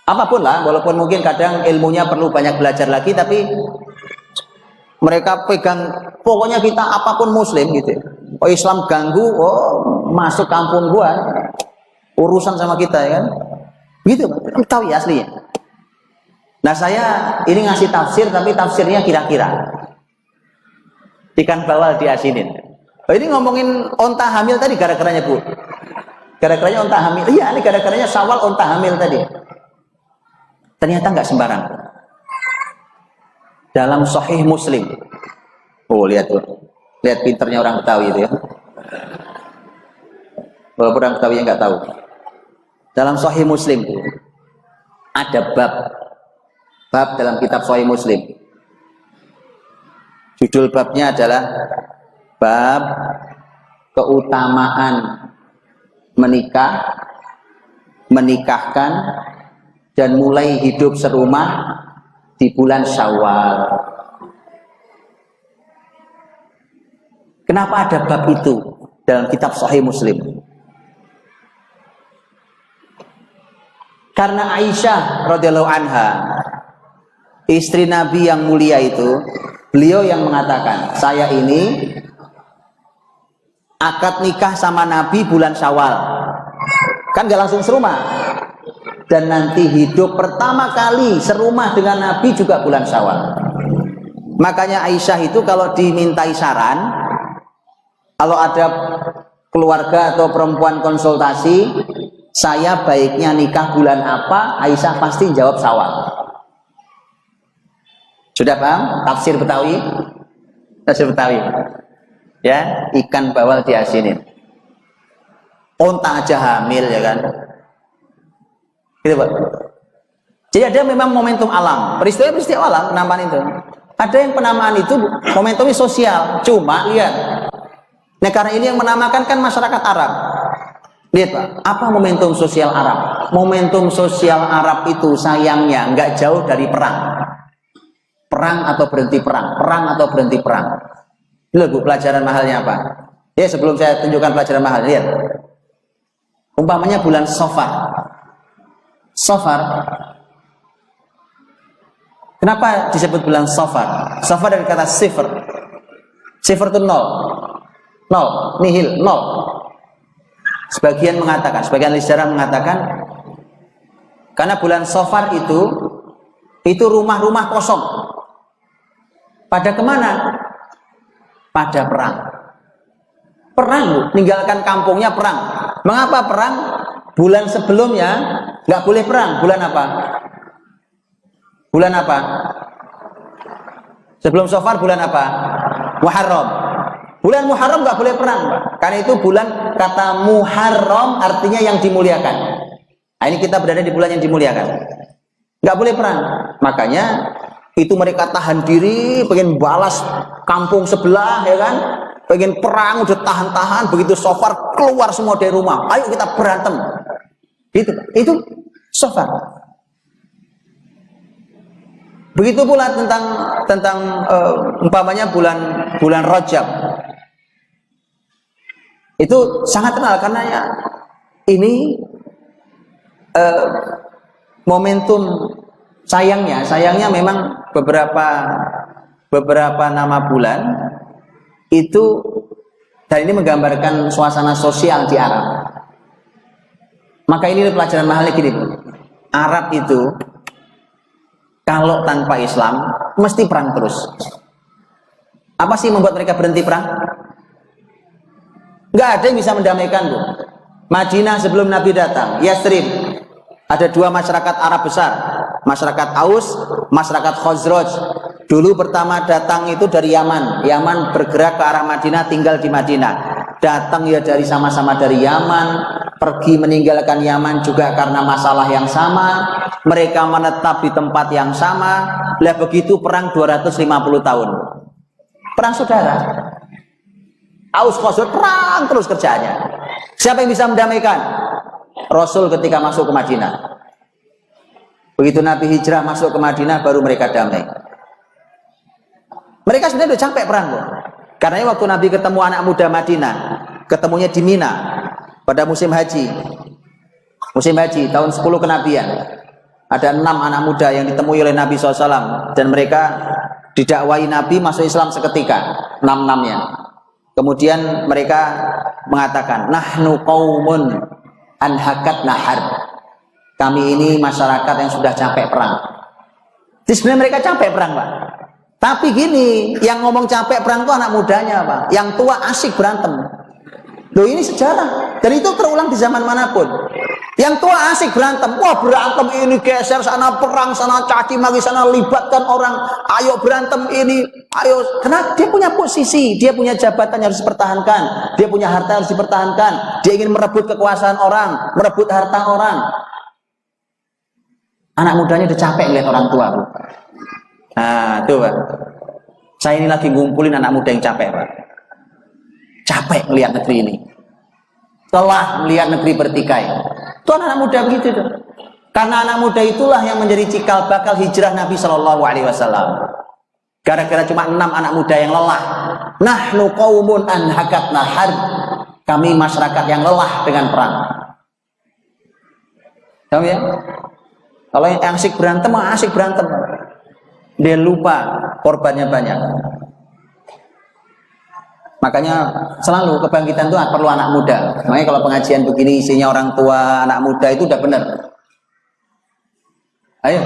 Apapun lah, walaupun mungkin kadang ilmunya perlu banyak belajar lagi, tapi mereka pegang pokoknya kita apapun Muslim gitu. Oh Islam ganggu, oh masuk kampung gua, urusan sama kita ya kan? Gitu, Betawi aslinya. Nah saya ini ngasih tafsir, tapi tafsirnya kira-kira ikan bawal diasinin. Oh, ini ngomongin onta hamil tadi gara-garanya Bu. Gara-garanya onta hamil. Iya, ini gara-garanya Syawal onta hamil tadi. Ternyata nggak sembarang. Dalam Sahih Muslim. Oh lihat tuh, lihat pinternya orang Betawi itu ya. Walaupun orang Betawi nggak tahu. Dalam Sahih Muslim ada bab dalam kitab Sahih Muslim. Judul babnya adalah bab keutamaan menikah, menikahkan dan mulai hidup serumah di bulan Syawal. Kenapa ada bab itu dalam kitab Sahih Muslim? Karena Aisyah radhiyallahu anha, istri Nabi yang mulia itu, beliau yang mengatakan, saya ini akad nikah sama Nabi bulan Syawal. Kan gak langsung serumah. Dan nanti hidup pertama kali serumah dengan Nabi juga bulan Syawal. Makanya Aisyah itu kalau dimintai saran, kalau ada keluarga atau perempuan konsultasi, saya baiknya nikah bulan apa, Aisyah pasti jawab Syawal. Sudah paham? Tafsir Betawi? Tafsir Betawi. Ya, ikan bawal diasinin. Onta aja hamil ya kan. Gitu Pak. Jadi ada memang momentum alam. Peristiwa alam penamaan itu. Ada yang penamaan itu momentumnya sosial. Cuma lihat. Negara ini yang menamakan kan masyarakat Arab. Lihat Pak, apa momentum sosial Arab? Momentum sosial Arab itu sayangnya nggak jauh dari perang. Perang atau berhenti perang, perang atau berhenti perang. Lihat Bu, pelajaran mahalnya apa? Ya sebelum saya tunjukkan pelajaran mahal, lihat. Umpamanya bulan Safar. Safar. Kenapa disebut bulan Safar? Safar dari kata sifr. Sifr itu nol. Nol, nihil, nol. Sebagian mengatakan, sebagian sejarah mengatakan, karena bulan Safar itu rumah-rumah kosong. Pada kemana? Pada perang. Perang, meninggalkan kampungnya perang. Mengapa perang? Bulan sebelumnya nggak boleh perang. Bulan apa? Bulan apa? Sebelum Safar bulan apa? Muharram. Bulan Muharram nggak boleh perang, Pak. Karena itu bulan, kata Muharram artinya yang dimuliakan. Nah, ini kita berada di bulan yang dimuliakan. Nggak boleh perang. Makanya itu mereka tahan diri, pengen balas kampung sebelah, ya kan? Pengen perang, udah tahan-tahan. Begitu Safar keluar semua dari rumah, ayo kita berantem. Itu Safar. Begitu pula tentang umpamanya bulan Rajab. Itu sangat kenal karena ya ini momentum. Sayangnya memang beberapa nama bulan itu, dan ini menggambarkan suasana sosial di Arab. Maka ini pelajaran mahalnya gini, Arab itu kalau tanpa Islam mesti perang terus. Apa sih membuat mereka berhenti perang? Nggak ada yang bisa mendamaikan, Bu. Madinah sebelum Nabi datang, Yathrib, ada dua masyarakat Arab besar, masyarakat Aus, masyarakat Khazraj. Dulu pertama datang itu dari Yaman. Yaman bergerak ke arah Madinah, tinggal di Madinah. Datang ya dari sama-sama dari Yaman, pergi meninggalkan Yaman juga karena masalah yang sama. Mereka menetap di tempat yang sama. Lah begitu perang 250 tahun. Perang saudara. Aus Khazraj perang terus kerjaannya. Siapa yang bisa mendamaikan? Rasul ketika masuk ke Madinah. Begitu Nabi hijrah masuk ke Madinah, baru mereka damai. Mereka sebenarnya udah capek perang kok. Karena waktu Nabi ketemu anak muda Madinah, ketemunya di Mina pada musim haji. Musim haji tahun 10 kenabian. Ada 6 anak muda yang ditemui oleh Nabi SAW, dan mereka didakwai Nabi masuk Islam seketika, 6-6-nya. Kemudian mereka mengatakan, nahnu qaumun anhakat nahar. Kami ini masyarakat yang sudah capek perang. Jadi sebenarnya mereka capek perang, Pak. Tapi gini, yang ngomong capek perang itu anak mudanya, Pak. Yang tua asik berantem. Loh, ini sejarah. Dan itu terulang di zaman manapun. Yang tua asik berantem. Wah, berantem ini geser sana, perang sana, caci maki sana, libatkan orang. Ayo berantem ini. Ayo. Karena dia punya posisi, dia punya jabatan yang harus dipertahankan. Dia punya harta yang harus dipertahankan. Dia ingin merebut kekuasaan orang, merebut harta orang. Anak mudanya udah capek lihat orang tua, Bu. Nah, tuh, Pak. Saya ini lagi ngumpulin anak muda yang capek, Pak. Capek melihat negeri ini. Telah melihat negeri bertikai. Itu anak muda begitu tuh. Karena anak muda itulah yang menjadi cikal bakal hijrah Nabi Shallallahu Alaihi Wasallam. Gara-gara cuma 6 anak muda yang lelah. Nahnu qaumun anhakat nahar. Kami masyarakat yang lelah dengan perang. Tahu ya? Kalau yang asik berantem, asik berantem. Dia lupa korbannya banyak. Makanya selalu kebangkitan itu perlu anak muda. Makanya kalau pengajian begini isinya orang tua, anak muda, itu udah benar. Ayo.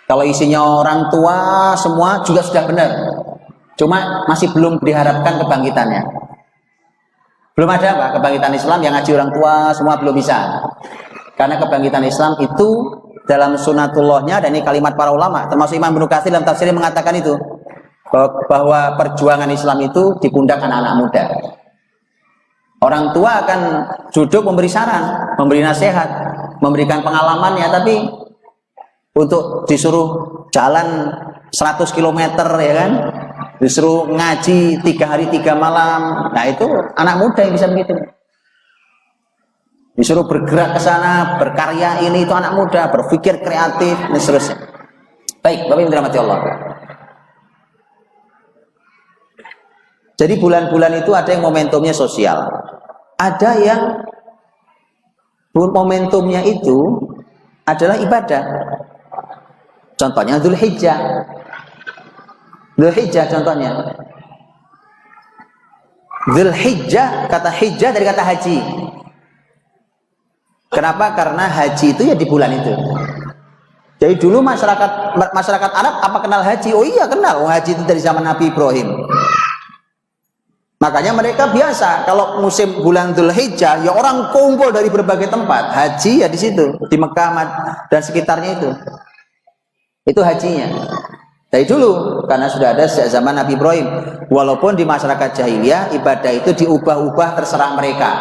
Kalau isinya orang tua semua juga sudah benar. Cuma masih belum diharapkan kebangkitannya. Belum ada, Pak, kebangkitan Islam yang ngaji orang tua semua belum bisa. Karena kebangkitan Islam itu dalam sunatullahnya, dan ini kalimat para ulama, termasuk Imam Ibnu Katsir dalam tafsirnya mengatakan itu, bahwa perjuangan Islam itu di pundak anak-anak muda. Orang tua akan duduk memberi saran, memberi nasihat, memberikan pengalamannya, tapi untuk disuruh jalan 100 km ya kan, disuruh ngaji 3 hari 3 malam, nah itu anak muda yang bisa begitu. Disuruh bergerak ke sana, berkarya, ini itu anak muda, berpikir kreatif, dan seterusnya. Baik, Bapak Ibu dirahmati Allah. Jadi bulan-bulan itu ada yang momentumnya sosial, ada yang momentumnya itu adalah ibadah. Contohnya Dzulhijjah. Dzulhijjah contohnya. Dzulhijjah, kata hijjah dari kata haji. Kenapa? Karena haji itu ya di bulan itu. Jadi dulu masyarakat Arab apa kenal haji? Oh iya kenal. Oh, haji itu dari zaman Nabi Ibrahim. Makanya mereka biasa kalau musim bulan Dzulhijjah ya orang kumpul dari berbagai tempat. Haji ya di situ, di Mekah dan sekitarnya itu. Itu hajinya. Dari dulu karena sudah ada sejak zaman Nabi Ibrahim. Walaupun di masyarakat jahiliyah ibadah itu diubah-ubah terserah mereka.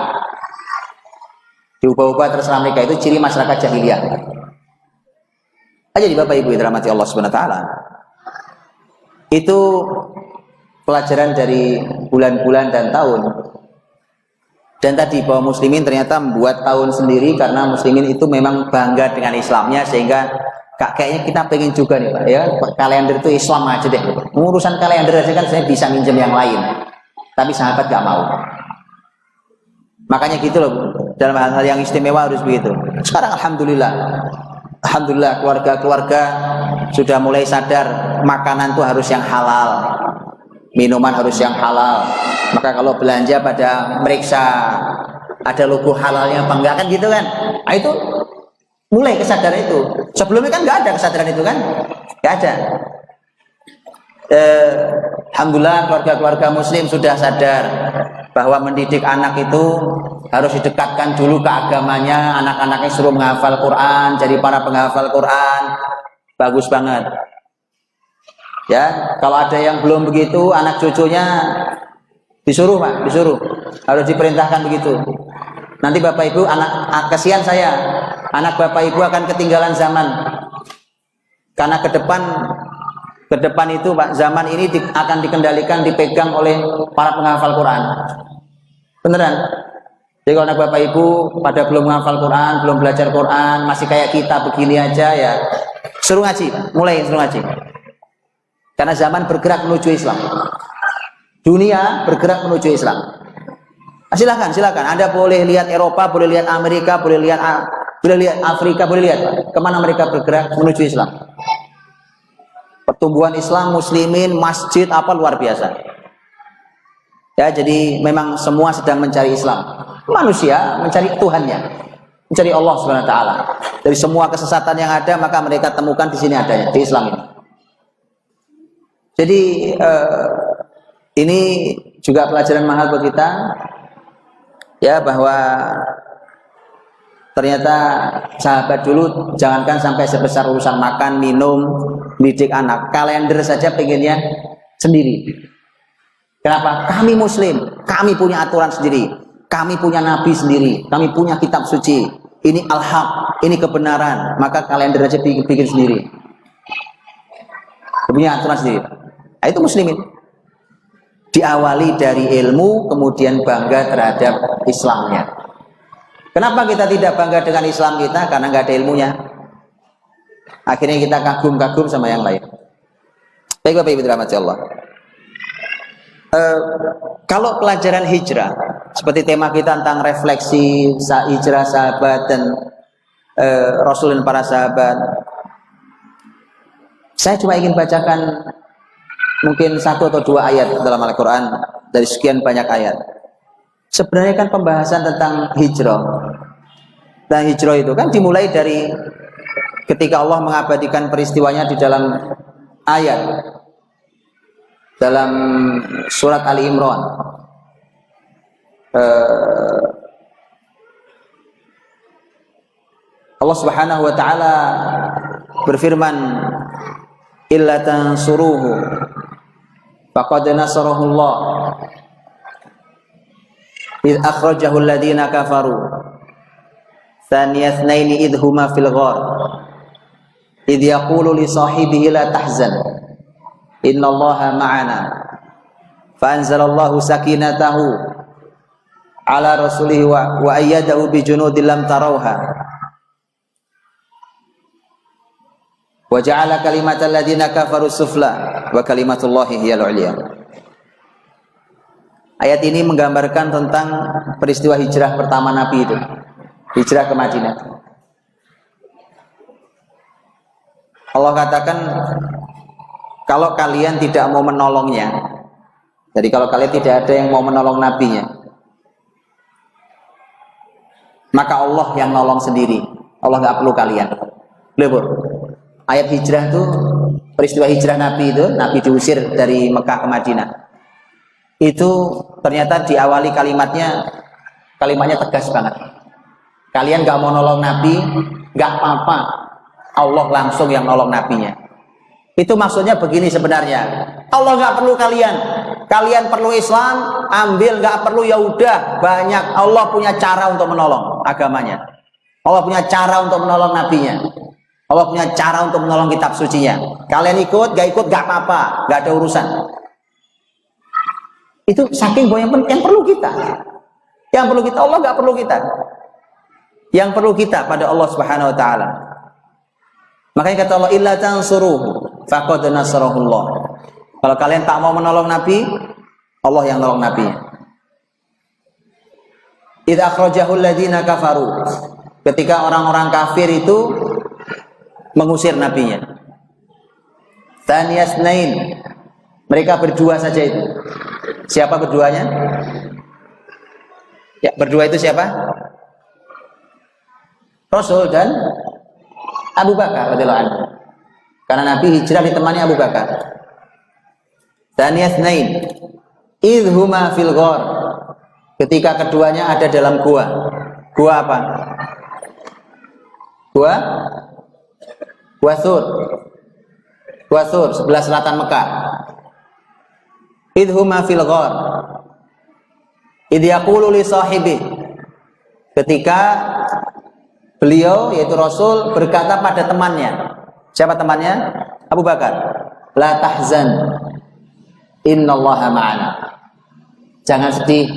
Diubah-ubah terserah mereka, itu ciri masyarakat jahiliyah. Aja di Bapak Ibu yang dirahmati Allah Subhanahu wa taala. Itu pelajaran dari bulan-bulan dan tahun. Dan tadi bahwa muslimin ternyata membuat tahun sendiri karena muslimin itu memang bangga dengan Islamnya, sehingga kayaknya kita pengen juga nih Pak ya, kalender itu Islam aja deh. Urusan kalender aja kan saya bisa minjem yang lain. Tapi sahabat gak mau. Makanya gitu loh, dalam hal-hal yang istimewa harus begitu. Sekarang alhamdulillah keluarga-keluarga sudah mulai sadar makanan itu harus yang halal, minuman harus yang halal. Maka kalau belanja pada meriksa ada logo halalnya apa enggak kan gitu kan. Nah, itu mulai kesadaran itu. Sebelumnya kan nggak ada kesadaran itu kan, nggak ada. Alhamdulillah keluarga-keluarga muslim sudah sadar bahwa mendidik anak itu harus didekatkan dulu ke agamanya. Anak-anaknya suruh menghafal Quran, jadi para penghafal Quran. Bagus banget ya. Kalau ada yang belum begitu, anak cucunya disuruh Pak, disuruh, harus diperintahkan begitu. Nanti Bapak Ibu, kasihan saya, anak Bapak Ibu akan ketinggalan zaman. Karena ke depan itu Pak, zaman ini akan dikendalikan, dipegang oleh para penghafal Quran. Beneran. Jadi kalau anak bapak ibu pada belum menghafal Quran, belum belajar Quran, masih kayak kita begini aja ya, suruh ngaji, mulai suruh ngaji. Karena zaman bergerak menuju Islam, dunia bergerak menuju Islam. Silakan, silakan. Anda boleh lihat Eropa, boleh lihat Amerika, boleh lihat Afrika, boleh lihat kemana mereka bergerak menuju Islam. Pertumbuhan Islam, muslimin, masjid apa luar biasa. Ya, jadi memang semua sedang mencari Islam. Manusia mencari Tuhannya, mencari Allah Subhanahu wa taala. Dari semua kesesatan yang ada, maka mereka temukan di sini adanya, di Islam ini. Jadi ini juga pelajaran mahal buat kita, ya, bahwa ternyata sahabat dulu jangankan sampai sebesar urusan makan, minum, didik anak, kalender saja pengennya sendiri. Kenapa? Kami muslim, kami punya aturan sendiri, kami punya nabi sendiri, kami punya kitab suci, ini al-haq, ini kebenaran, maka kalender aja bikin sendiri, punya aturan sendiri. Nah, itu muslimin. Diawali dari ilmu, kemudian bangga terhadap Islamnya. Kenapa kita tidak bangga dengan Islam kita? Karena nggak ada ilmunya. Akhirnya kita kagum-kagum sama yang lain. Baik Bapak Ibu dirahmati Allah. Kalau pelajaran hijrah, seperti tema kita tentang refleksi hijrah sahabat dan Rasul dan para sahabat, saya cuma ingin bacakan mungkin 1 atau 2 ayat dalam Al-Quran dari sekian banyak ayat. Sebenarnya kan pembahasan tentang hijrah. Dan hijrah itu kan dimulai dari ketika Allah mengabadikan peristiwanya di dalam ayat dalam surat Ali Imran. Allah Subhanahu wa taala berfirman, illa tansuruhu faqad nasarahu Allah idh akhrajahu alladhina kafaru thaniya itsnaini idh huma fil ghar idh yaqulu li sahibihi la tahzan innallaha ma'ana fa anzalallahu sakinatahu ala rasulihi wa ayyadahu bi junudin lam tarawha wa ja'ala kalimatal ladzina kafaru sufla wa kalimatullahi hiyal 'ulya. Ayat ini menggambarkan tentang peristiwa hijrah pertama Nabi itu, hijrah ke Madinah. Allah katakan kalau kalian tidak mau menolongnya, jadi kalau kalian tidak ada yang mau menolong nabinya, maka Allah yang nolong sendiri. Allah nggak perlu kalian. Lebur. Ayat hijrah itu, peristiwa hijrah Nabi itu, Nabi diusir dari Mekah ke Madinah. Itu ternyata diawali kalimatnya tegas banget. Kalian nggak mau nolong Nabi, nggak apa-apa. Allah langsung yang nolong nabinya. Itu maksudnya begini sebenarnya. Allah nggak perlu kalian. Kalian perlu Islam, ambil, nggak perlu ya udah banyak. Allah punya cara untuk menolong agamanya. Allah punya cara untuk menolong nabinya. Allah punya cara untuk menolong kitab sucinya. Kalian ikut, nggak ikut, nggak apa-apa, nggak ada urusan. Itu saking bahwa yang perlu kita. Yang perlu kita, Allah nggak perlu kita. Yang perlu kita pada Allah Subhanahu wa taala. Makanya kata Allah, illa tansuruhu faqad nasarahullah. Kalau kalian tak mau menolong Nabi, Allah yang nolong Nabinya. Idz akhrajahul ladzina kafaru. Ketika orang-orang kafir itu mengusir nabinya. Tsaniyasnain. Mereka berdua saja itu. Siapa berduanya? Ya, berdua itu siapa? Rasul dan Abu Bakar radhiyallahu anhu. Karena Nabi hijrah ditemani Abu Bakar. Tsaniyasnain. Idh huma fil ghar. Ketika keduanya ada dalam gua. Gua apa? Gua Thur, sebelah selatan Mekah. Idh huma fil ghar. Idh yaqulu li sahibi. Ketika beliau yaitu Rasul berkata pada temannya. Siapa temannya? Abu Bakar. La tahzan. Innallaha ma'ana. Jangan sedih.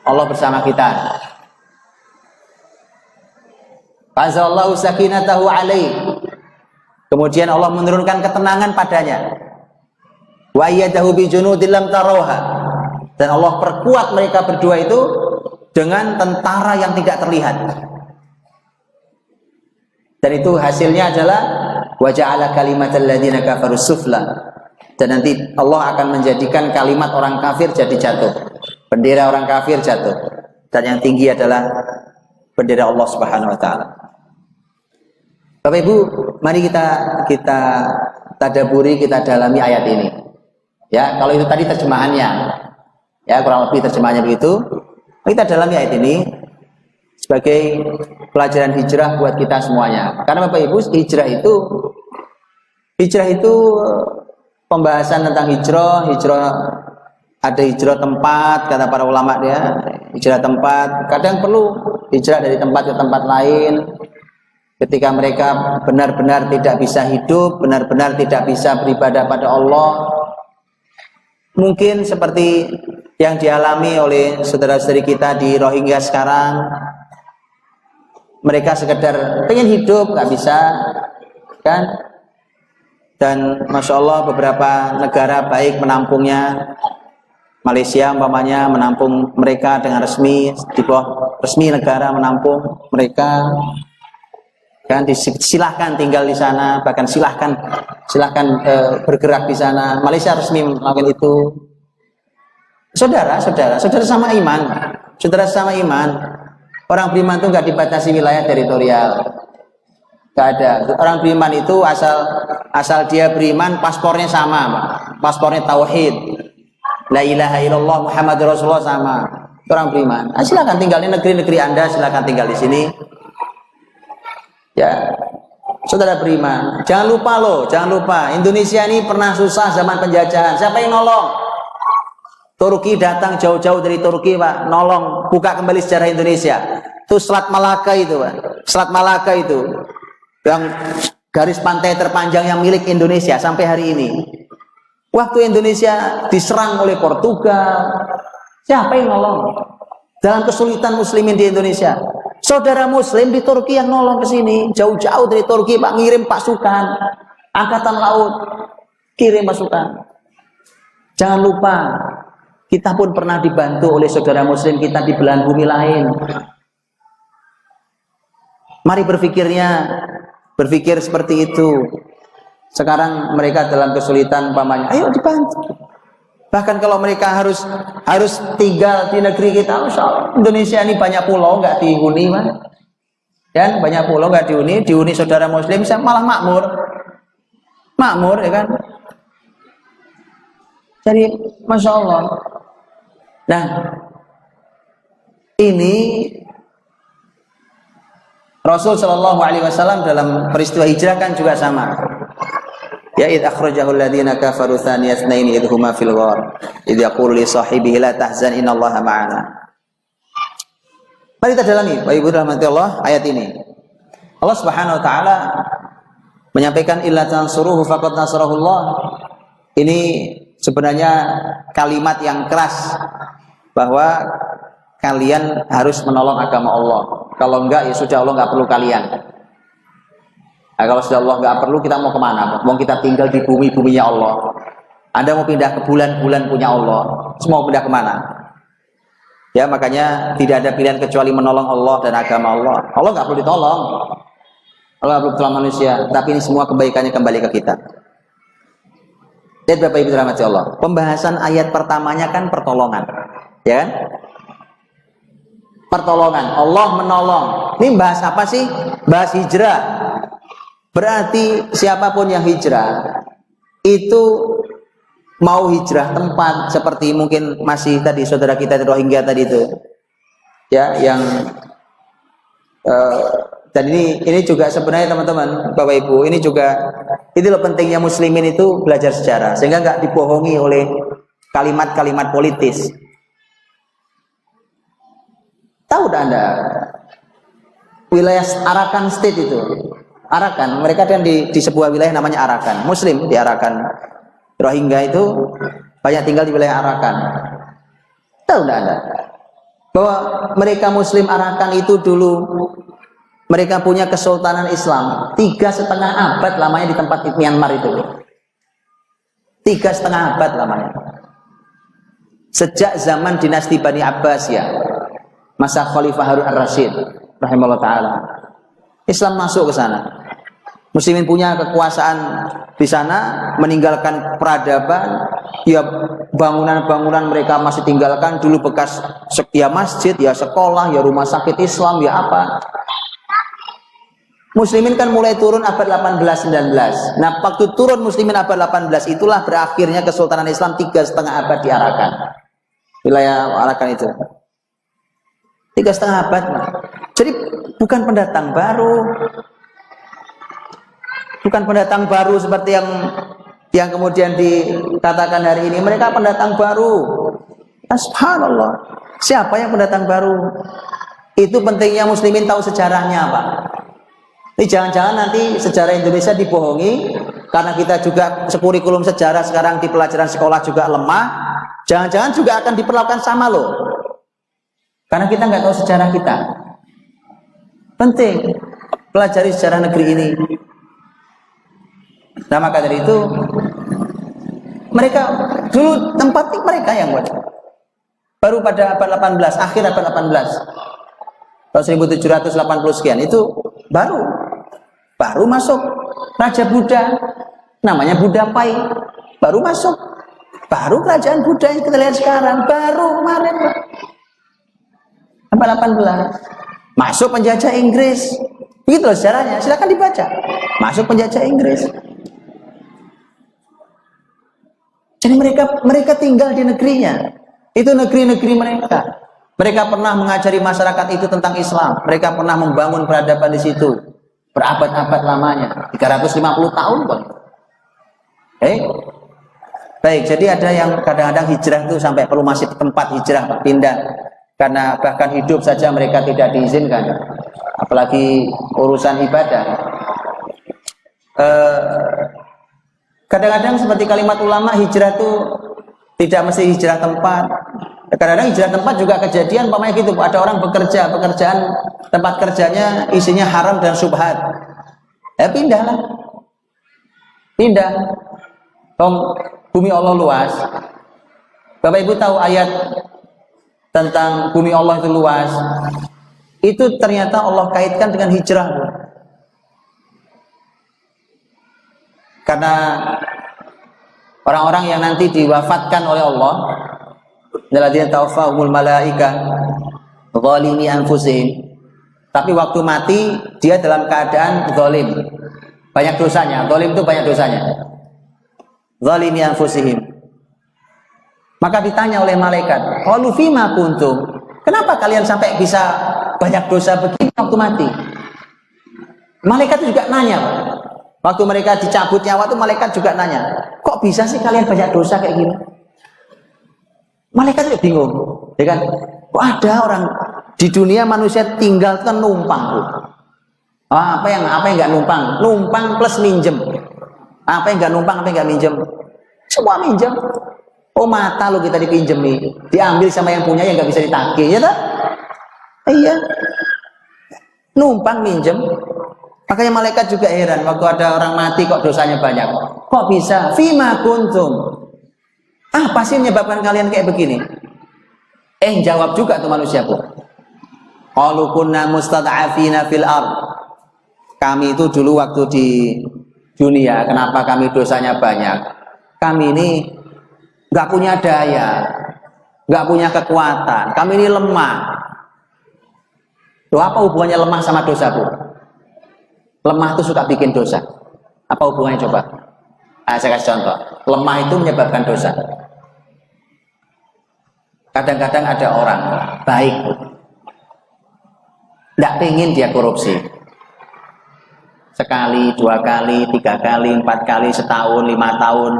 Allah bersama kita. Fa'anzalallahu sakinatahu alaih. Kemudian Allah menurunkan ketenangan padanya. Wa ayyadahu bi junudin lam tarawha. Dan Allah perkuat mereka berdua itu dengan tentara yang tidak terlihat. Dan itu hasilnya adalah wa ja'ala kalimatal ladzina kafaru sufla. Dan nanti Allah akan menjadikan kalimat orang kafir jadi jatuh. Bendera orang kafir jatuh. Dan yang tinggi adalah bendera Allah Subhanahu wa taala. Bapak Ibu, mari kita tadaburi, kita dalami ayat ini. Ya, kalau itu tadi terjemahannya. Ya, kurang lebih terjemahannya begitu. Kita dalami ayat ini sebagai pelajaran hijrah buat kita semuanya. Karena Bapak Ibu, hijrah itu pembahasan tentang hijrah ada hijrah tempat, kata para ulama dia, hijrah tempat. Kadang perlu hijrah dari tempat ke tempat lain. Ketika mereka benar-benar tidak bisa hidup, benar-benar tidak bisa beribadah pada Allah. Mungkin seperti yang dialami oleh saudara-saudari kita di Rohingya sekarang. Mereka sekedar pengen hidup, nggak bisa, kan? Dan Masya Allah beberapa negara baik menampungnya. Malaysia umpamanya menampung mereka dengan resmi, di bawah resmi negara menampung mereka. Kan silahkan tinggal di sana, bahkan silahkan bergerak di sana. Malaysia resmi melakukan itu. Saudara sama iman, orang beriman itu nggak dibatasi wilayah teritorial, nggak ada. Orang beriman itu asal dia beriman, paspornya sama, paspornya tauhid, la ilaha illallah Muhammadur Rasulullah sama. Orang beriman, silakan tinggal di negeri-negeri Anda, silakan tinggal di sini. Ya, saudara beriman, jangan lupa Indonesia ini pernah susah zaman penjajahan. Siapa yang nolong? Turki datang jauh-jauh dari Turki, Pak, nolong buka kembali sejarah Indonesia. Itu Selat Malaka itu, Pak. Selat Malaka itu yang garis pantai terpanjang yang milik Indonesia sampai hari ini. Waktu Indonesia diserang oleh Portugal, siapa yang nolong? Dalam kesulitan muslimin di Indonesia, saudara muslim di Turki yang nolong ke sini, jauh-jauh dari Turki, Pak, ngirim pasukan, angkatan laut, kirim pasukan. Jangan lupa, kita pun pernah dibantu oleh saudara muslim kita di belahan bumi lain. Mari berpikir seperti itu. Sekarang mereka dalam kesulitan umpamanya, ayo dibantu. Bahkan kalau mereka harus tinggal di negeri kita, Indonesia ini banyak pulau nggak dihuni, man. Dan banyak pulau nggak dihuni saudara muslim malah makmur, ya kan? Jadi Masya Allah. Nah, ini Rasul Shallallahu Alaihi Wasallam dalam peristiwa hijrah kan juga sama. Ya id akhrajahu alladziina kafaru tsaniya tsnaini idh huma fil ghar idh yaqulu li sahibihi la tahzan innallaha ma'ana. Mari kita dalami Bapak Ibu rahmati Allah ayat ini. Allah Subhanahu wa taala menyampaikan illa tansuruhu faqad nasarahullah. Ini sebenarnya kalimat yang keras bahwa kalian harus menolong agama Allah. Kalau enggak ya sudah, Allah enggak perlu kalian. Nah, kalau sudah Allah nggak perlu, kita mau kemana? Mau kita tinggal di bumi-buminya Allah. Anda mau pindah ke bulan-bulan punya Allah, semua pindah kemana? Ya, makanya tidak ada pilihan kecuali menolong Allah dan agama Allah. Allah nggak perlu ditolong, Allah nggak perlu tolong manusia, tapi ini semua kebaikannya kembali ke kita. Lihat Bapak Ibu dirahmati Allah. Pembahasan ayat pertamanya kan pertolongan, ya kan? Pertolongan, Allah menolong. Ini bahas apa sih? Bahas hijrah. Berarti siapapun yang hijrah itu mau hijrah tempat seperti mungkin masih tadi saudara kita di Rohingya tadi itu, ya, yang dan ini juga sebenarnya teman-teman Bapak Ibu, ini juga itu loh pentingnya muslimin itu belajar sejarah sehingga nggak dibohongi oleh kalimat-kalimat politis. Tahu dah Anda wilayah Arakan State itu? Arakan, mereka kan di sebuah wilayah namanya Arakan, Muslim di Arakan. Rohingya itu banyak tinggal di wilayah Arakan. Tahu enggak Anda? bahwa mereka Muslim Arakan itu dulu mereka punya kesultanan Islam 3,5 abad lamanya di tempat Myanmar itu. 3,5 abad lamanya. Sejak zaman dinasti Bani Abbasiyah, masa Khalifah Harun ar-Rasyid rahimahullah taala. Islam masuk ke sana. Muslimin punya kekuasaan di sana, meninggalkan peradaban, ya bangunan-bangunan mereka masih tinggalkan dulu bekas ya masjid, ya sekolah, ya rumah sakit Islam, ya apa. Muslimin kan mulai turun abad 18-19. Nah, waktu turun Muslimin abad 18 itulah berakhirnya Kesultanan Islam 3,5 abad di Arakan. Wilayah Arakan itu 3,5 abad. Jadi bukan pendatang baru. Bukan pendatang baru seperti yang kemudian dikatakan hari ini. Mereka pendatang baru. Subhanallah. Siapa yang pendatang baru? Itu pentingnya Muslimin tahu sejarahnya, Pak. Ini jangan-jangan nanti sejarah Indonesia dibohongi karena kita juga kurikulum sejarah sekarang di pelajaran sekolah juga lemah. Jangan-jangan juga akan diperlakukan sama loh. Karena kita nggak tahu sejarah kita. Penting pelajari sejarah negeri ini. Nah, maka dari itu mereka dulu tempat mereka yang buat. Baru pada abad 18, akhir abad 18. Tahun 1780 sekian itu baru masuk Raja Buddha, namanya Buddha Pai, baru masuk, baru kerajaan Buddha yang kita lihat sekarang, baru kemarin abad 18 masuk penjajah Inggris, begitu loh sejarahnya, silakan dibaca, masuk penjajah Inggris. Jadi mereka tinggal di negerinya, itu negeri-negeri mereka. Mereka pernah mengajari masyarakat itu tentang Islam. Mereka pernah membangun peradaban di situ. Berabad-abad lamanya. 350 tahun pun. Baik, jadi ada yang kadang-kadang hijrah itu sampai perlu masih tempat hijrah pindah. Karena bahkan hidup saja mereka tidak diizinkan. Apalagi urusan ibadah. Kadang-kadang seperti kalimat ulama, hijrah itu tidak mesti hijrah tempat. Kadang-kadang hijrah tempat juga kejadian umpamanya gitu, ada orang pekerjaan tempat kerjanya isinya haram dan syubhat. Pindahlah. Pindah. Bumi Allah luas. Bapak Ibu tahu ayat tentang bumi Allah itu luas. Itu ternyata Allah kaitkan dengan hijrah. Karena orang-orang yang nanti diwafatkan oleh Allah, alladzina tawaffahumul malaika zalimi anfusihim, tapi waktu mati dia dalam keadaan zalim, banyak dosanya. Zalim itu banyak dosanya. Zalimi anfusihim. Maka ditanya oleh malaikat, qalu fima kuntum, kenapa kalian sampai bisa banyak dosa begini waktu mati? Malaikat juga nanya, waktu mereka dicabut nyawa itu malaikat juga nanya, kok bisa sih kalian banyak dosa kayak gini? Malaikat itu bingung, ya kan? Kok ada orang di dunia manusia tinggal kan numpang? Apa yang nggak numpang? Numpang plus minjem. Apa yang nggak numpang? Apa yang nggak minjem? Semua minjem. Oh, mata lo kita dipinjemi, diambil sama yang punya yang nggak bisa ditagih, ya tak? Iya. Numpang minjem. Makanya malaikat juga heran waktu ada orang mati kok dosanya banyak. Kok bisa? Fima kuntum. Apa sih menyebabkan kalian kayak begini? Jawab juga tuh manusia pun. Qalu kunna mustad'afina fil ard. Kami itu dulu waktu di dunia, kenapa kami dosanya banyak? Kami ini nggak punya daya, nggak punya kekuatan. Kami ini lemah. Loh, apa hubungannya lemah sama dosa, Bu? Lemah itu suka bikin dosa. Apa hubungannya coba? Saya kasih contoh. Lemah itu menyebabkan dosa. Kadang-kadang ada orang baik, tidak pengen dia korupsi. Sekali, 2 kali, 3 kali, 4 kali, setahun, 5 tahun.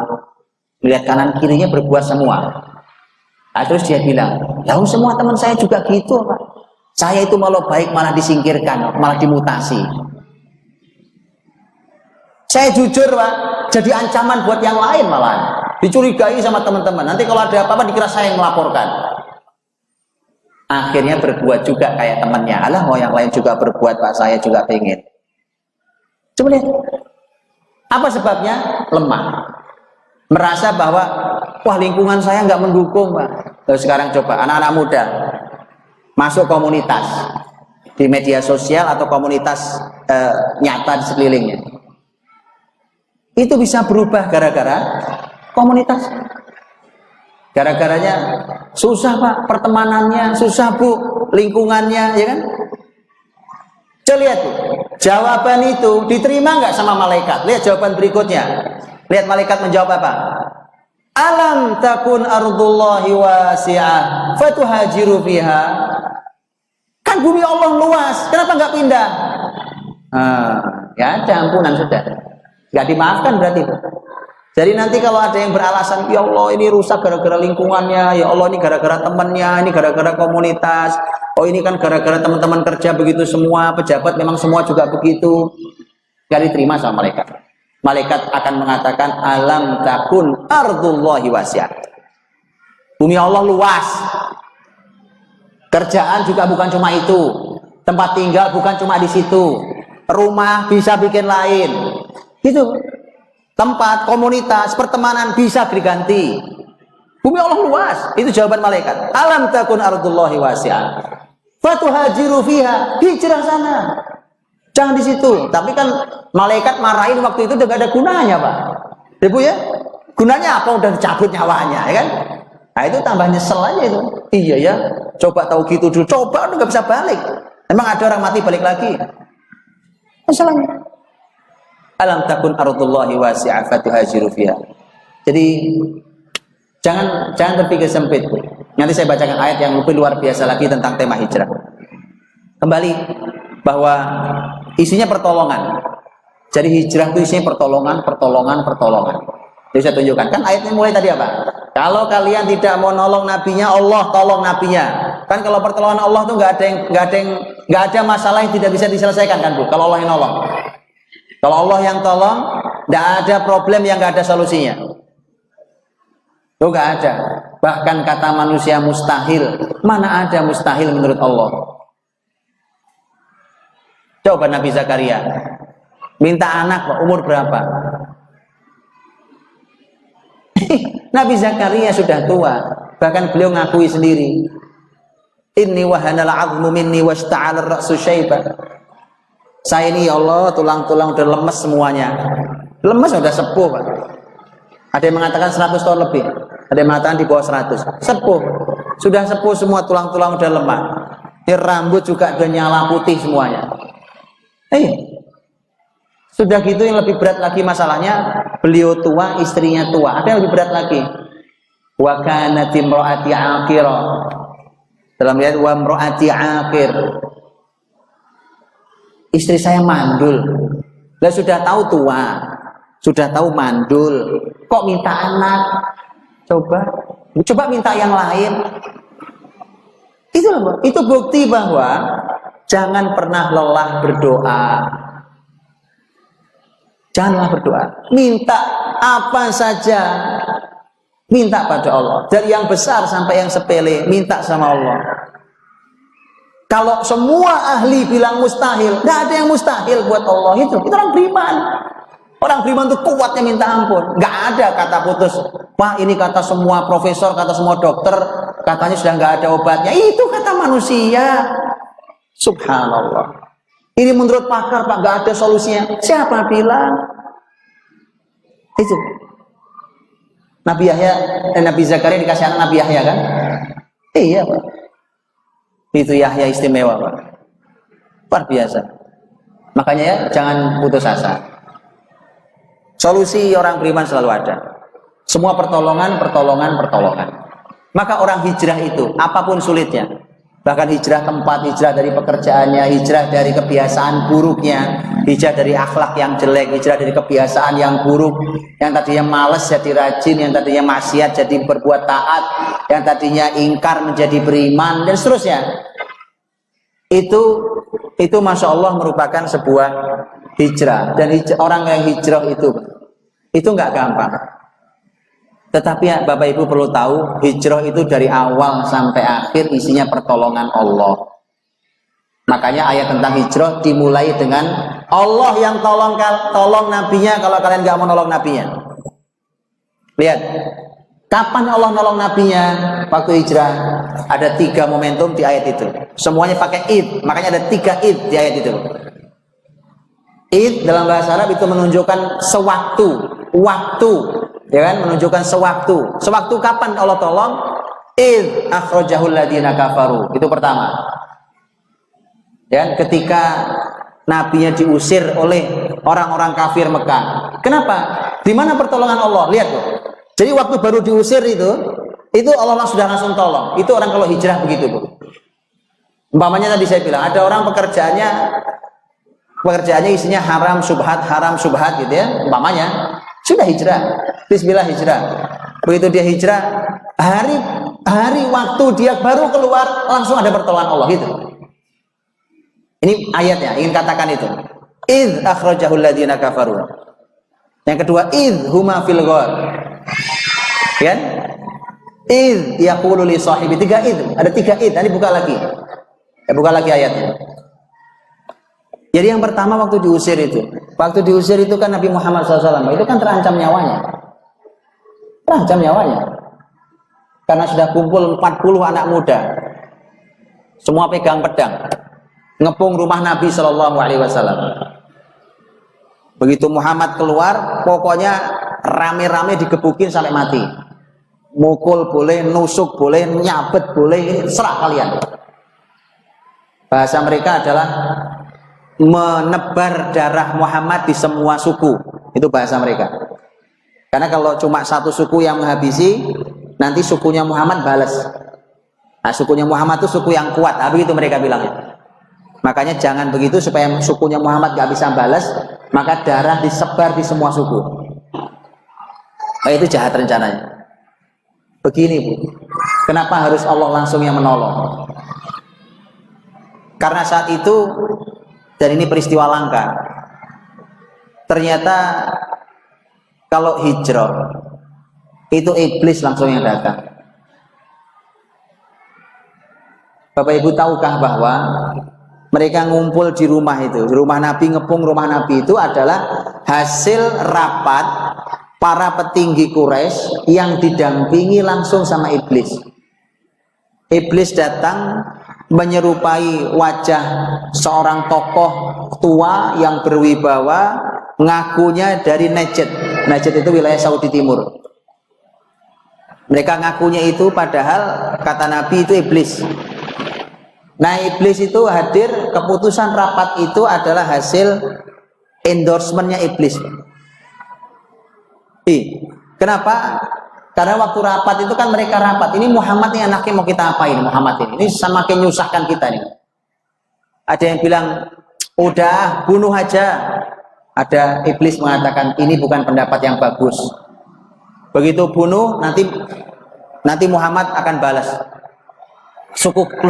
Melihat kanan kirinya berbuat semua. Nah, terus dia bilang, ya semua teman saya juga gitu, Pak. Saya itu malah baik malah disingkirkan, malah dimutasi. Saya jujur, Pak, jadi ancaman buat yang lain malah. Dicurigai sama teman-teman. Nanti kalau ada apa-apa dikira saya yang melaporkan. Akhirnya berbuat juga kayak temannya. Alah, mau yang lain juga berbuat, Pak, saya juga pengen. Coba lihat. Apa sebabnya? Lemah. Merasa bahwa, wah, lingkungan saya nggak mendukung, Pak. Terus sekarang coba, anak-anak muda masuk komunitas di media sosial atau komunitas nyata di sekelilingnya. Itu bisa berubah gara-gara komunitas. Gara-garanya susah, Pak, pertemanannya, susah, Bu, lingkungannya, ya kan? Coba lihat, Bu, jawaban itu diterima nggak sama malaikat? Lihat jawaban berikutnya. Lihat malaikat menjawab apa? Alam takun ardullahi wasi'ah fatuhajiru fiha. Kan bumi Allah luas, kenapa nggak pindah? Ya ada ampunan sudah. Nggak dimaafkan berarti, Bu. Jadi nanti kalau ada yang beralasan, ya Allah ini rusak gara-gara lingkungannya, ya Allah ini gara-gara temannya, ini gara-gara komunitas, oh ini kan gara-gara teman-teman kerja begitu semua, pejabat memang semua juga begitu, gak diterima sama malaikat. Malaikat akan mengatakan, alam takun ardullahi wasi'ah. Bumi Allah luas, kerjaan juga bukan cuma itu, tempat tinggal bukan cuma di situ, rumah bisa bikin lain, gitu. Tempat, komunitas, pertemanan bisa diganti. Bumi Allah luas. Itu jawaban malaikat. Alam takun ardullahi wasi'ah fatuhajiru fiha. Hijrah sana. Jangan di situ. Tapi kan malaikat marahin waktu itu udah gak ada gunanya, Pak. Ya, Bu, ya? Gunanya apa? Udah dicabut nyawanya, ya kan? Nah, itu tambah nyesel aja itu. Iya ya. Coba tahu gitu dulu. Coba udah gak bisa balik. Emang ada orang mati balik lagi? Masalahnya. Alam takun ardullahi wasi'ah fatuhajiru fiha. Jadi jangan berpikir sempit. Nanti saya bacakan ayat yang lebih luar biasa lagi tentang tema hijrah. Kembali bahwa isinya pertolongan. Jadi hijrah itu isinya pertolongan. Jadi saya tunjukkan. Kan ayatnya mulai tadi apa? Kalau kalian tidak mau nolong nabinya, Allah tolong nabinya. Kan kalau pertolongan Allah tuh nggak ada masalah yang tidak bisa diselesaikan, kan, Bu? Kalau Allah yang nolong. Kalau Allah yang tolong, tidak ada problem yang nggak ada solusinya. Itu nggak ada. Bahkan kata manusia mustahil. Mana ada mustahil menurut Allah? Coba Nabi Zakaria minta anak, umur berapa? Nabi Zakaria sudah tua. Bahkan beliau ngakui sendiri. Inni wahanal 'azmu minni washta'ala ar-ra'su syaiban. Saya ini, ya Allah, tulang-tulang udah lemes semuanya. Lemes, udah sepuh, Pak. Ada yang mengatakan 100 tahun lebih. Ada yang mengatakan di bawah 100. Sepuh. Sudah sepuh semua, tulang-tulang udah lemah. Ini rambut juga udah nyala putih semuanya. Sudah gitu yang lebih berat lagi masalahnya, beliau tua, istrinya tua. Ada yang lebih berat lagi. Wa kanat imraati aqira. Dalam riwayat wa imraati aqir. Istri saya mandul. Lah sudah tahu tua, sudah tahu mandul, kok minta anak? Coba minta yang lain. Itu bukti bahwa jangan pernah lelah berdoa. Janganlah berdoa. Minta apa saja. Minta pada Allah. Dari yang besar sampai yang sepele, minta sama Allah. Kalau semua ahli bilang mustahil, nggak ada yang mustahil buat Allah. Itu orang beriman. Orang beriman itu kuatnya minta ampun. Nggak ada kata putus. Wah, ini kata semua profesor, kata semua dokter, katanya sudah nggak ada obatnya. Itu kata manusia. Subhanallah. Ini menurut pakar, Pak, nggak ada solusinya. Siapa bilang? Itu. Nabi Zakaria dikasih anak Nabi Yahya, kan? Iya, Pak. Itu Yahya istimewa, Pak. Luar biasa. Makanya ya, jangan putus asa. Solusi orang beriman selalu ada. Semua pertolongan. Maka orang hijrah itu, apapun sulitnya, bahkan hijrah tempat, hijrah dari pekerjaannya, hijrah dari kebiasaan buruknya, hijrah dari akhlak yang jelek, hijrah dari kebiasaan yang buruk, yang tadinya malas jadi rajin, yang tadinya maksiat jadi berbuat taat, yang tadinya ingkar menjadi beriman, dan seterusnya. Itu Masya Allah merupakan sebuah hijrah. Dan orang yang hijrah itu nggak gampang. Tetapi ya, Bapak Ibu perlu tahu, hijrah itu dari awal sampai akhir isinya pertolongan Allah. Makanya ayat tentang hijrah dimulai dengan Allah yang tolong nabinya kalau kalian gak mau nolong nabinya. Lihat, kapan Allah nolong nabinya waktu hijrah? Ada 3 momentum di ayat itu. Semuanya pakai id, makanya ada 3 id di ayat itu. Id dalam bahasa Arab itu menunjukkan sewaktu, waktu, ya kan? Menunjukkan sewaktu. Sewaktu kapan Allah tolong? Id akhrajahul ladina kafaru. Itu pertama. Ya, ketika nabinya diusir oleh orang-orang kafir Mekah. Kenapa? Di mana pertolongan Allah? Lihat loh. Jadi waktu baru diusir itu Allah sudah langsung tolong. Itu orang kalau hijrah begitu, Bu. Umpamanya tadi saya bilang, ada orang pekerjaannya isinya haram subhat gitu ya. Umpamanya sudah hijrah. Bismillah hijrah. Begitu dia hijrah, hari waktu dia baru keluar langsung ada pertolongan Allah gitu. Ini ayatnya, ingin katakan itu. Idz akhrajahul ladzina kafaru. Yang kedua, idz huma fil ghar. Kan? Idz yaqulu li sahibi. 3 idz, ada 3 idz. Nanti buka lagi. Buka lagi ayatnya. Jadi yang pertama waktu diusir itu. Waktu diusir itu kan Nabi Muhammad SAW itu kan terancam nyawanya. Terancam nyawanya. Karena sudah kumpul 40 anak muda. Semua pegang pedang. Ngepung rumah Nabi Shallallahu Alaihi Wasallam. Begitu Muhammad keluar, pokoknya rame-rame digebukin sampai mati. Mukul boleh, nusuk boleh, nyabet boleh, serah kalian. Bahasa mereka adalah menebar darah Muhammad di semua suku. Itu bahasa mereka. Karena kalau cuma satu suku yang menghabisi, nanti sukunya Muhammad balas. Nah, sukunya Muhammad itu suku yang kuat. Tapi itu mereka bilangnya. Makanya jangan begitu supaya sukunya Muhammad gak bisa balas, maka darah disebar di semua suku. Nah, itu jahat rencananya. Begini, Bu. Kenapa harus Allah langsung yang menolong? Karena saat itu, dan ini peristiwa langka, ternyata kalau hijrah itu iblis langsung yang datang. Bapak Ibu tahukah bahwa mereka ngumpul di rumah itu, di rumah Nabi, ngepung rumah Nabi itu adalah hasil rapat para petinggi Quraisy yang didampingi langsung sama iblis. Iblis datang menyerupai wajah seorang tokoh tua yang berwibawa, ngakunya dari Najd. Najd itu wilayah Saudi Timur. Mereka ngakunya itu padahal kata Nabi itu iblis. Nah, iblis itu hadir, keputusan rapat itu adalah hasil endorsementnya iblis. Kenapa? Karena waktu rapat itu kan mereka rapat. Ini Muhammad ini anaknya mau kita apain? Muhammad ini semakin menyusahkan kita nih. Ada yang bilang, udah bunuh aja. Ada iblis mengatakan ini bukan pendapat yang bagus. Begitu bunuh, nanti Muhammad akan balas.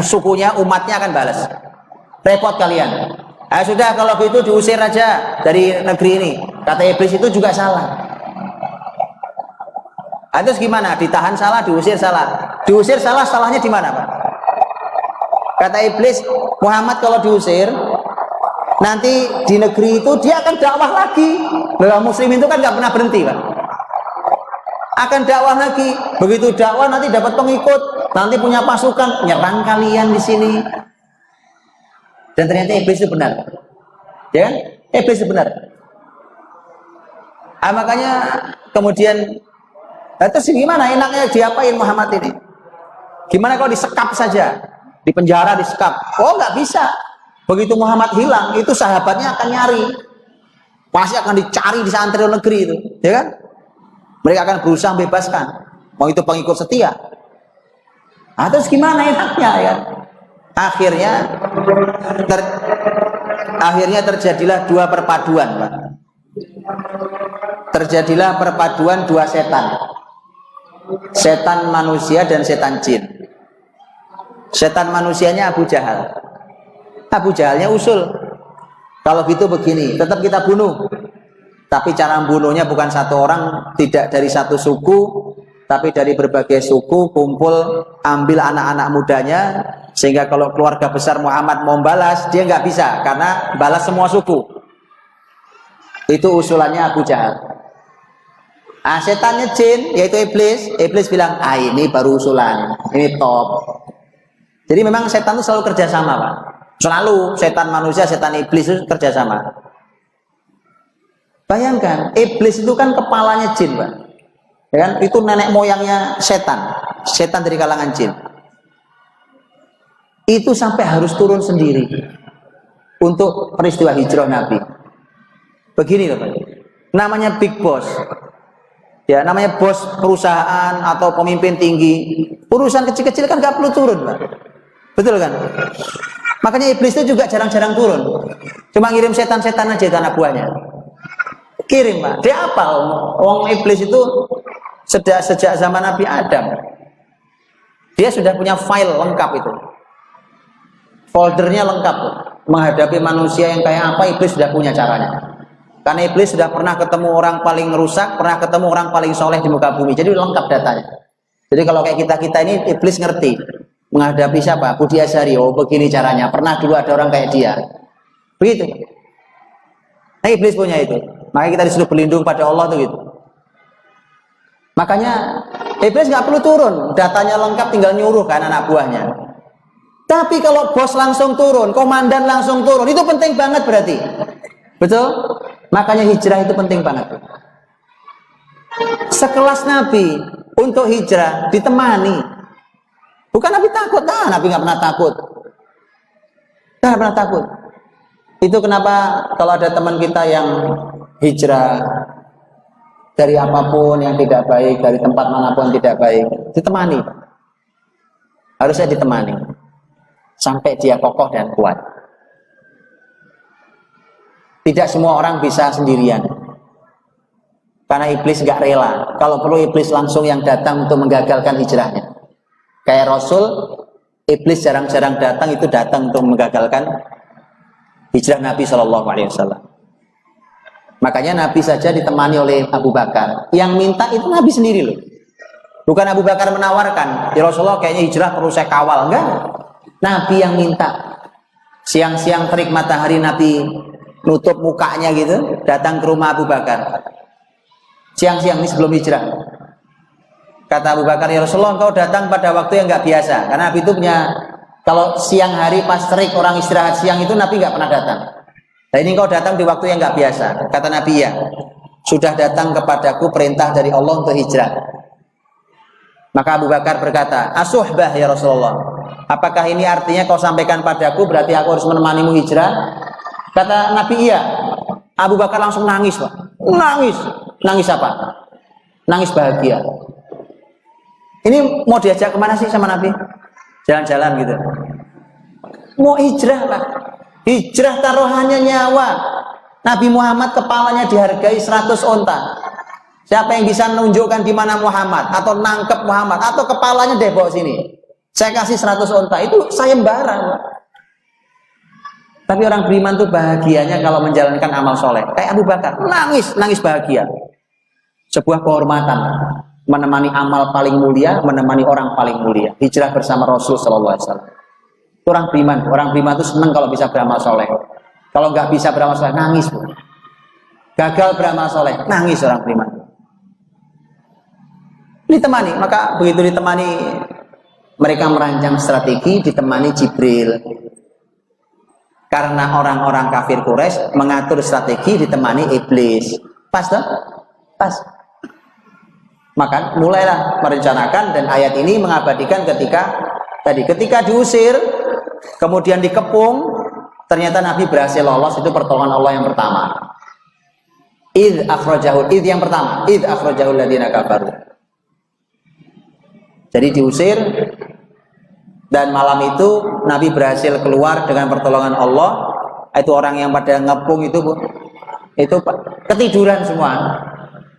Sukunya, umatnya akan balas. Repot kalian. Sudah kalau begitu diusir aja dari negeri ini. Kata iblis itu juga salah. Terus gimana? Ditahan salah, diusir salah. Diusir salah, salahnya di mana, Pak? Kata iblis, Muhammad kalau diusir, nanti di negeri itu dia akan dakwah lagi. Muslim itu kan nggak pernah berhenti, Pak. Akan dakwah lagi. Begitu dakwah nanti dapat pengikut, nanti punya pasukan, nyerang kalian di sini. Dan ternyata iblis itu benar. Ya kan? Iblis itu benar. Makanya kemudian terus gimana enaknya diapain Muhammad ini? Gimana kalau disekap saja? Di penjara disekap? Oh, nggak bisa. Begitu Muhammad hilang, itu sahabatnya akan nyari. Pasti akan dicari di santri negeri itu, ya kan? Mereka akan berusaha membebaskan. Mau itu pengikut setia. Terus gimana enaknya ya? Akhirnya terjadilah dua perpaduan, Pak. Terjadilah perpaduan dua setan. Setan manusia dan setan jin. Setan manusianya Abu Jahal. Abu Jahalnya usul, kalau gitu begini, tetap kita bunuh. Tapi cara bunuhnya bukan satu orang, tidak dari satu suku, tapi dari berbagai suku kumpul, ambil anak-anak mudanya, sehingga kalau keluarga besar Muhammad mau balas, dia nggak bisa karena balas semua suku. Itu usulannya Abu Jahal. Setannya jin, yaitu iblis bilang, ini baru usulan, ini top. Jadi memang setan itu selalu kerjasama, Pak. Selalu setan manusia, setan iblis itu kerjasama. Bayangkan, iblis itu kan kepalanya jin, Pak. Ya kan? Itu nenek moyangnya setan, setan dari kalangan jin. Itu sampai harus turun sendiri untuk peristiwa hijrah Nabi. Begini loh, Pak. Namanya big boss. Ya, namanya bos perusahaan atau pemimpin tinggi. Urusan kecil-kecil kan gak perlu turun, Pak. Betul kan? Makanya iblis itu juga jarang-jarang turun. Cuma ngirim setan-setan aja itu anak buahnya. Kirim, Pak. Dia apa? Wong iblis itu sejak zaman Nabi Adam. Dia sudah punya file lengkap itu. Foldernya lengkap. Menghadapi manusia yang kayak apa, iblis sudah punya caranya. Karena iblis sudah pernah ketemu orang paling rusak, pernah ketemu orang paling soleh di muka bumi. Jadi lengkap datanya. Jadi kalau kayak kita ini, iblis ngerti. Menghadapi siapa? Budi Asyari. Oh, begini caranya. Pernah dulu ada orang kayak dia. Begitu. Nah, iblis punya itu. Makanya kita disuruh berlindung pada Allah tuh gitu. Makanya iblis nggak perlu turun. Datanya lengkap, tinggal nyuruh kan anak buahnya. Tapi kalau bos langsung turun, komandan langsung turun, itu penting banget berarti. Betul? Makanya hijrah itu penting banget. Sekelas Nabi untuk hijrah ditemani. Bukan Nabi takut, Nabi nggak pernah takut. Nggak pernah takut. Itu kenapa kalau ada teman kita yang hijrah dari apapun yang tidak baik, dari tempat manapun tidak baik, ditemani. Harusnya ditemani. Sampai dia kokoh dan kuat. Tidak semua orang bisa sendirian. Karena iblis nggak rela. Kalau perlu iblis langsung yang datang untuk menggagalkan hijrahnya. Kayak Rasul, iblis jarang-jarang datang, itu datang untuk menggagalkan hijrah Nabi SAW. Makanya Nabi saja ditemani oleh Abu Bakar. Yang minta itu Nabi sendiri loh. Bukan Abu Bakar menawarkan, ya Rasulullah kayaknya hijrah perlu saya kawal. Enggak. Nabi yang minta. Siang-siang terik matahari Nabi nutup mukanya gitu, datang ke rumah Abu Bakar. Siang-siang ini sebelum hijrah. Kata Abu Bakar, ya Rasulullah engkau datang pada waktu yang nggak biasa. Karena Nabi itu punya, kalau siang hari pas terik orang istirahat siang itu Nabi nggak pernah datang. Nah ini engkau datang di waktu yang nggak biasa. Kata Nabi, ya sudah datang kepadaku perintah dari Allah untuk hijrah. Maka Abu Bakar berkata, asuhbah ya Rasulullah, apakah ini artinya kau sampaikan padaku berarti aku harus menemanimu hijrah? Kata Nabi, iya. Abu Bakar langsung nangis, Pak. Nangis apa? Nangis bahagia. Ini mau diajak kemana sih sama Nabi? Jalan-jalan gitu. Mau hijrah, Pak. Hijrah taruhannya nyawa. Nabi Muhammad kepalanya dihargai 100 onta. Siapa yang bisa menunjukkan di mana Muhammad, atau nangkep Muhammad, atau kepalanya deh bawa sini, saya kasih 100 onta. Itu sayembara. Tapi orang beriman tuh bahagianya kalau menjalankan amal soleh. Kayak Abu Bakar, nangis bahagia. Sebuah kehormatan, menemani amal paling mulia, menemani orang paling mulia. Hijrah bersama Rasul Sallallahu Alaihi Wasallam. Orang beriman itu senang kalau bisa beramal soleh. Kalau nggak bisa beramal soleh, nangis. Gagal beramal soleh, nangis orang beriman. Ditemani, maka begitu ditemani, mereka merancang strategi, ditemani Jibril. Karena orang-orang kafir Quraisy mengatur strategi ditemani iblis. Pas toh? Pas. Maka mulailah merencanakan, dan ayat ini mengabadikan ketika diusir, kemudian dikepung, ternyata Nabi berhasil lolos. Itu pertolongan Allah yang pertama. Idh yang pertama, idh akhrajahul ladina kafaru. Jadi diusir, dan malam itu Nabi berhasil keluar dengan pertolongan Allah. Itu orang yang pada ngepung itu ketiduran semua,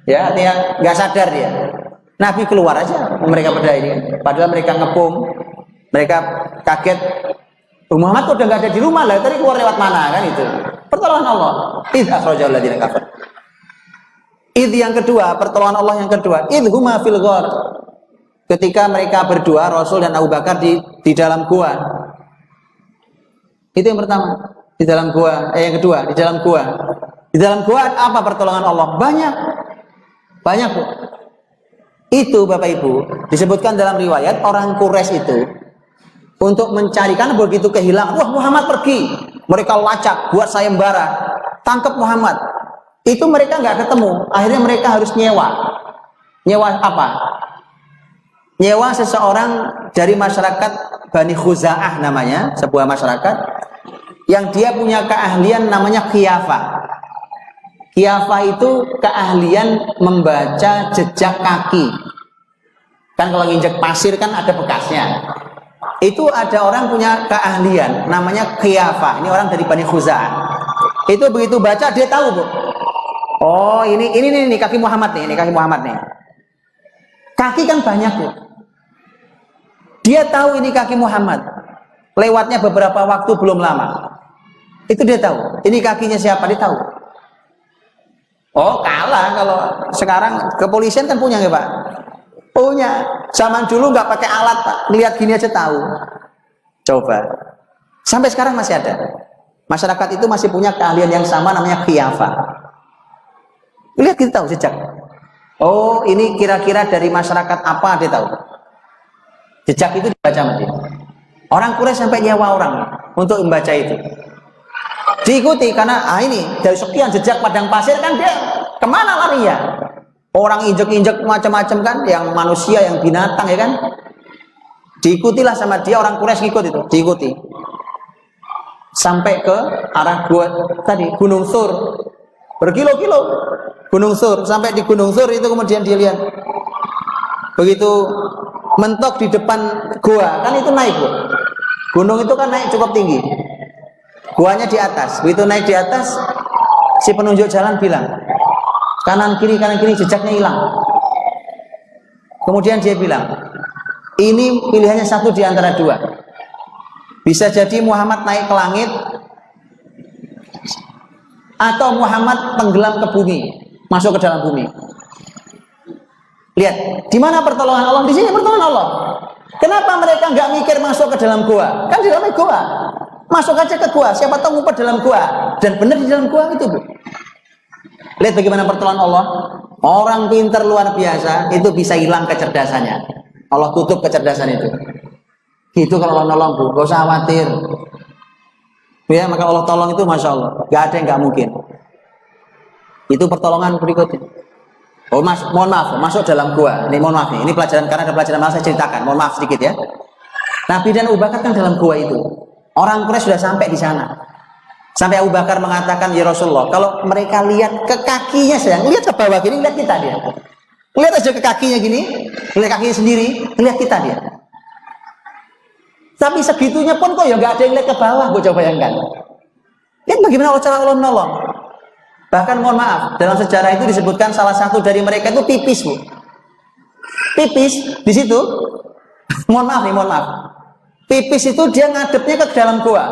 ya, artinya nggak sadar dia. Nabi keluar aja, mereka pada ini, padahal mereka ngepung, mereka kaget. Muhammad udah nggak ada di rumah lah, tadi keluar lewat mana kan? Itu pertolongan Allah. Idh akhrajahul ladina kafaru. Idh yang kedua, pertolongan Allah yang kedua. Idh huma fil ghar. ketika mereka berdua, Rasul dan Abu Bakar di dalam gua. Itu yang pertama, di dalam gua. Yang kedua, di dalam gua. Di dalam gua apa pertolongan Allah? Banyak. Banyak, Bu. Itu Bapak Ibu disebutkan dalam riwayat orang Quraisy itu untuk mencarikan begitu kehilangan. Wah, Muhammad pergi. Mereka lacak, buat sayembara, tangkap Muhammad. Itu mereka nggak ketemu. Akhirnya mereka harus nyewa. Nyewa apa? Nyewa seseorang dari masyarakat Bani Khuza'ah namanya, sebuah masyarakat yang dia punya keahlian namanya khiyafah. Khiyafah itu keahlian membaca jejak kaki. Kan kalau nginjek pasir kan ada bekasnya. Itu ada orang punya keahlian namanya khiyafah. Ini orang dari Bani Khuza'ah. Itu begitu baca dia tahu, Bu. Oh, ini kaki Muhammad nih, ini kaki Muhammad nih. Kaki kan banyak, Bu. Dia tahu ini kaki Muhammad. Lewatnya beberapa waktu belum lama. Itu dia tahu. Ini kakinya siapa? Dia tahu. Oh, kalah kalau sekarang kepolisian kan punya nggak, Pak? Punya. Zaman dulu nggak pakai alat, Pak. Lihat gini aja tahu. Coba. Sampai sekarang masih ada. Masyarakat itu masih punya keahlian yang sama namanya khiyafah. Lihat kita tahu jejak. Oh, ini kira-kira dari masyarakat apa dia tahu. Jejak itu dibaca sama dia. Orang Quraisy sampai nyewa orang untuk membaca itu. Diikuti karena ini dari sekian jejak padang pasir kan dia kemana lari ya? Orang injek-injek macam-macam kan, yang manusia, yang binatang ya kan? Diikutilah sama dia, orang Quraisy ikut itu, diikuti. Sampai ke arah gua tadi, Gunung Sur. Berkilo-kilo Gunung Sur, sampai di Gunung Sur itu kemudian dia lihat. Begitu mentok di depan gua, kan itu naik, Bu. Gunung itu kan naik cukup tinggi. Guanya di atas. Begitu naik di atas, si penunjuk jalan bilang, kanan kiri jejaknya hilang. Kemudian dia bilang, ini pilihannya satu di antara dua. Bisa jadi Muhammad naik ke langit, atau Muhammad tenggelam ke bumi, masuk ke dalam bumi. Lihat, di mana pertolongan Allah? Di sini pertolongan Allah. Kenapa mereka nggak mikir masuk ke dalam gua? Kan di dalam gua. Masuk aja ke gua. Siapa tahu ngumpet dalam gua. Dan benar di dalam gua itu, Bu. Lihat bagaimana pertolongan Allah. Orang pintar luar biasa itu bisa hilang kecerdasannya. Allah tutup kecerdasan itu. Itu kalau Allah nolong, Bu. Gak usah khawatir. Ya, maka Allah tolong itu Masya Allah. Gak ada yang gak mungkin. Itu pertolongan berikutnya. Oh, mohon maaf, masuk dalam gua. Ini mohon maaf nih. Ini pelajaran, karena ada pelajaran malah saya ceritakan. Mohon maaf sedikit ya. Nabi dan Abu Bakar kan dalam gua itu. Orang Quraisy sudah sampai di sana. Sampai Abu Bakar mengatakan, ya Rasulullah, kalau mereka lihat ke kakinya sayang, lihat ke bawah gini, lihat kita dia. Lihat aja ke kakinya gini, lihat kakinya sendiri, lihat kita dia. Tapi segitunya pun kok ya nggak ada yang lihat ke bawah, gue coba bayangkan. Lihat bagaimana cara Allah menolong. Bahkan mohon maaf, dalam sejarah itu disebutkan salah satu dari mereka itu pipis, Bu. Pipis di situ. Mohon maaf nih, mohon maaf. Pipis itu dia ngadepnya ke dalam gua.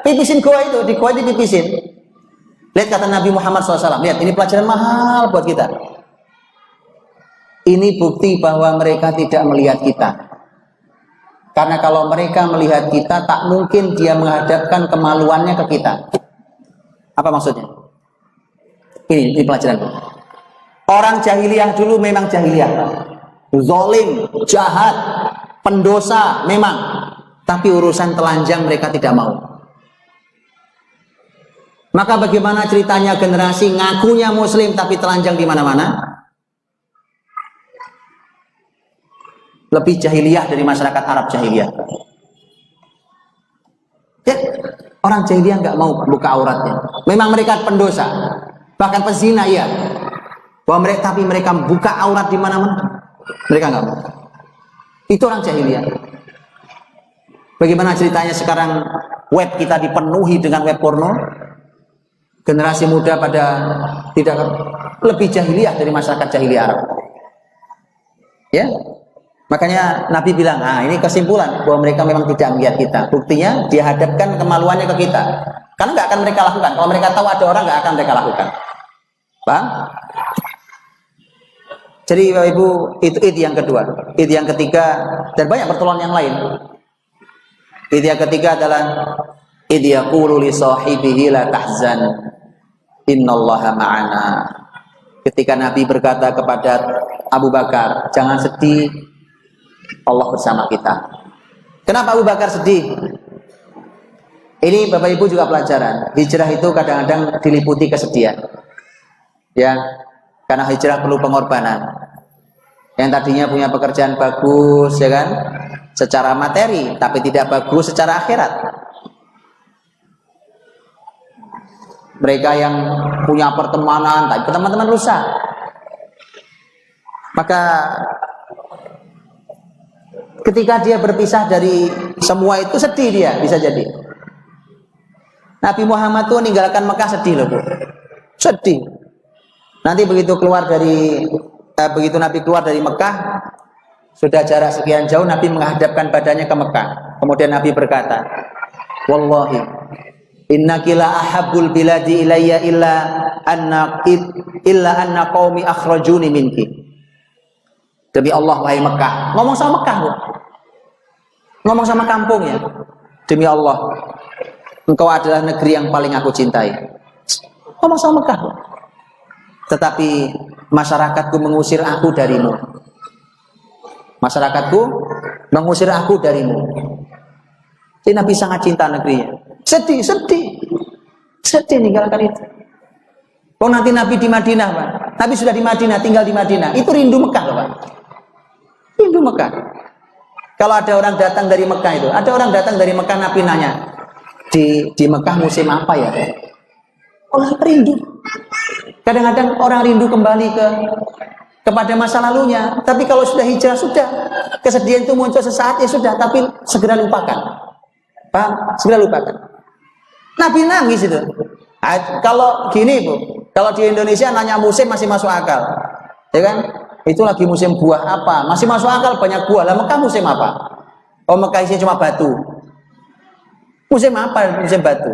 Pipisin gua itu, di gua dipipisin. Lihat kata Nabi Muhammad SAW. Lihat, ini pelajaran mahal buat kita. Ini bukti bahwa mereka tidak melihat kita. Karena kalau mereka melihat kita, tak mungkin dia menghadapkan kemaluannya ke kita. Apa maksudnya? Ini pelajaran. Orang jahiliyah dulu memang jahiliyah. Zolim, jahat, pendosa memang. Tapi urusan telanjang mereka tidak mau. Maka bagaimana ceritanya generasi ngakunya muslim tapi telanjang di mana-mana? Lebih jahiliyah dari masyarakat Arab jahiliyah. Ya, orang jahiliyah nggak mau buka auratnya. Memang mereka pendosa, bahkan pezina ya. Bahwa mereka, tapi mereka buka aurat di mana-mana, mereka nggak mau. Itu orang jahiliyah. Bagaimana ceritanya sekarang web kita dipenuhi dengan web porno? Generasi muda pada tidak lebih jahiliyah dari masyarakat jahiliyah Arab. Ya, makanya Nabi bilang, ini kesimpulan bahwa mereka memang tidak melihat kita. Buktinya dia hadapkan kemaluannya ke kita. Karena nggak akan mereka lakukan. Kalau mereka tahu ada orang, nggak akan mereka lakukan. Paham? Jadi Bapak Ibu, itu id yang kedua. Id yang ketiga, dan banyak pertolongan yang lain. Id yang ketiga adalah id yaqulu li sahibihi la tahzan innallaha ma'ana. Ketika Nabi berkata kepada Abu Bakar, jangan sedih, Allah bersama kita. Kenapa Abu Bakar sedih? Ini Bapak Ibu juga pelajaran. Hijrah itu kadang-kadang diliputi kesedihan. Ya, karena hijrah perlu pengorbanan. Yang tadinya punya pekerjaan bagus, ya kan, secara materi, tapi tidak bagus secara akhirat. Mereka yang punya pertemanan, tapi teman-teman rusak. Maka ketika dia berpisah dari semua itu sedih dia, bisa jadi. Nabi Muhammad tuh meninggalkan Mekah sedih loh, Bu. Sedih. Nanti begitu Nabi keluar dari Mekah, sudah jarak sekian jauh, Nabi menghadapkan badannya ke Mekah. Kemudian Nabi berkata, wallahi innaki la ahabbul biladi ilayya illa anna qaumi akhrajuni minki. Demi Allah, wahai Mekah. Ngomong sama Mekah, Bu. Ngomong sama kampungnya. Demi Allah, engkau adalah negeri yang paling aku cintai. Ngomong sama Mekah, Bu. Tetapi masyarakatku mengusir aku darimu. Masyarakat mengusir aku darimu. Jadi Nabi sangat cinta negerinya. Sedih meninggalkan itu. Oh, nanti Nabi di Madinah, Pak. Nabi sudah di Madinah, tinggal di Madinah. Itu rindu Mekah, Pak. Rindu Mekah. Kalau ada orang datang dari Mekah itu, ada orang datang dari Mekah, Nabi nanya, di Mekah musim apa ya? Orang rindu. Kadang-kadang orang rindu kembali kepada masa lalunya. Tapi kalau sudah hijrah, sudah. Kesedihan itu muncul sesaat, ya sudah. Tapi segera lupakan. Paham? Segera lupakan. Nabi nangis itu. Kalau gini, Bu. Kalau di Indonesia nanya musim masih masuk akal. Ya kan? Itu lagi musim buah apa? Masih masuk akal, banyak buah. Lah Mekah musim apa? Oh, Mekah isinya cuma batu. Musim apa? Musim batu.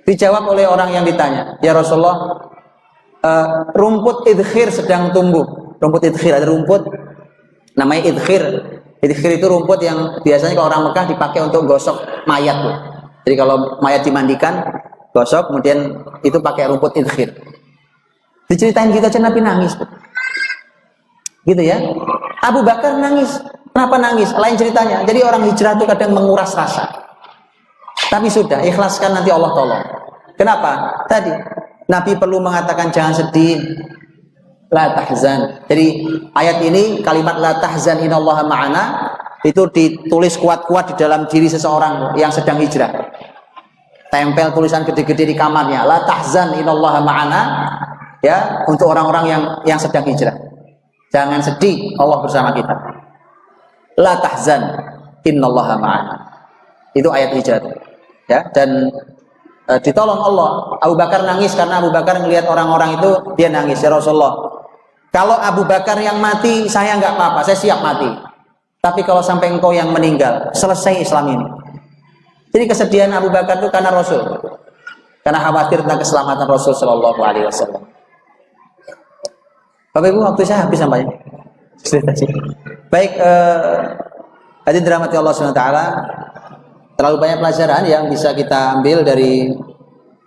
Dijawab oleh orang yang ditanya, ya Rasulullah, rumput idkhir sedang tumbuh. Rumput idkhir, ada rumput namanya idkhir. Idkhir itu rumput yang biasanya kalau orang Mekah dipakai untuk gosok mayat, Bu. Jadi kalau mayat dimandikan, gosok, kemudian itu pakai rumput idkhir. Diceritain gitu aja Nabi nangis, Bu. Gitu ya. Abu Bakar nangis. Kenapa nangis? Lain ceritanya. Jadi orang hijrah itu kadang menguras rasa. Tapi sudah, ikhlaskan, nanti Allah tolong. Kenapa? Tadi Nabi perlu mengatakan jangan sedih, la tahzan. Jadi ayat ini, kalimat la tahzan innallaha ma'ana, itu ditulis kuat-kuat di dalam diri seseorang yang sedang hijrah. Tempel tulisan gede-gede di kamarnya, la tahzan innallaha ma'ana, ya, untuk orang-orang yang sedang hijrah. Jangan sedih, Allah bersama kita. La tahzan innallaha ma'ana. Itu ayat hijrah. Ya, dan ditolong Allah. Abu Bakar nangis karena Abu Bakar melihat orang-orang itu, dia nangis, ya Rasulullah, kalau Abu Bakar yang mati, saya nggak apa-apa, saya siap mati. Tapi kalau sampai engkau yang meninggal, selesai Islam ini. Jadi kesedihan Abu Bakar itu karena Rasul, karena khawatir tentang keselamatan Rasul Shallallahu Alaihi Wasallam. Bapak Ibu, waktu saya habis sampai. Baik, hadirin dirahmati Allah Subhanahu Wa Taala. Terlalu banyak pelajaran yang bisa kita ambil dari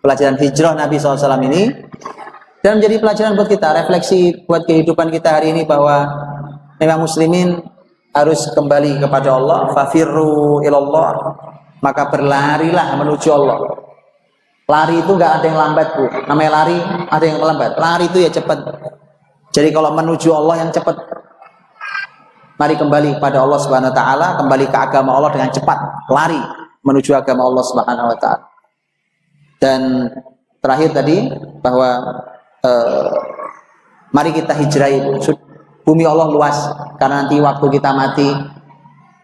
pelajaran hijrah Nabi SAW ini, dan menjadi pelajaran buat kita, refleksi buat kehidupan kita hari ini, bahwa memang muslimin harus kembali kepada Allah. Fafirru ilallah, maka berlarilah menuju Allah. Lari itu nggak ada yang lambat, Bu. Namanya lari, ada yang lambat. Lari itu ya cepat. Jadi kalau menuju Allah yang cepat. Mari kembali kepada Allah Subhanahu Wa Taala, kembali ke agama Allah dengan cepat, lari menuju agama Allah Subhanahu Wa Taala. Dan terakhir tadi bahwa mari kita hijrahi. Bumi Allah luas, karena nanti waktu kita mati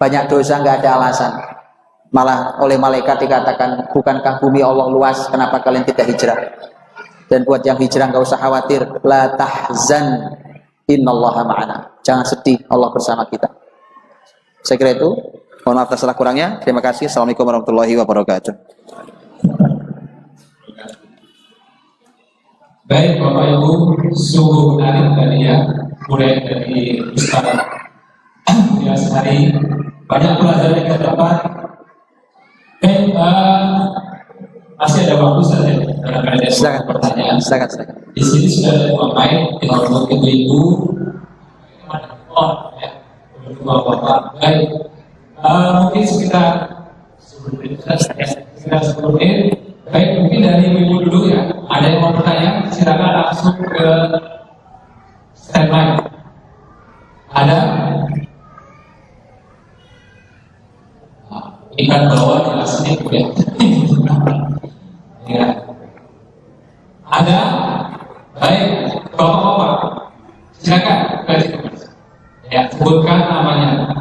banyak dosa nggak ada alasan. Malah oleh malaikat dikatakan, bukankah bumi Allah luas, kenapa kalian tidak hijrah? Dan buat yang hijrah nggak usah khawatir, la tahzan innallaha ma'ana. Jangan sedih, Allah bersama kita. Saya kira itu. Mohon maaf atas salah kurangnya. Terima kasih. Assalamualaikum warahmatullahi wabarakatuh. Baik Bapak Ibu, sungguh menarik tadi ya mulai dari Ustaz ya sehari banyak pelajaran yang kita dapat. Masih ada waktu saja barangkali ada pertanyaan. Silakan. Di sini sudah ada dua mic, tinggal untuk ibu-ibu. Oh, ya, berdua bapak. Baik, mungkin sekitar 10 menit. Baik, mungkin dari ibu dulu ya. Ada yang mau bertanya? Silakan langsung ke standby. Ada? Ikan bawah di sini ya. Ya. Ada? Baik, bapak-bapak. Silakan. Ya, sebutkan namanya.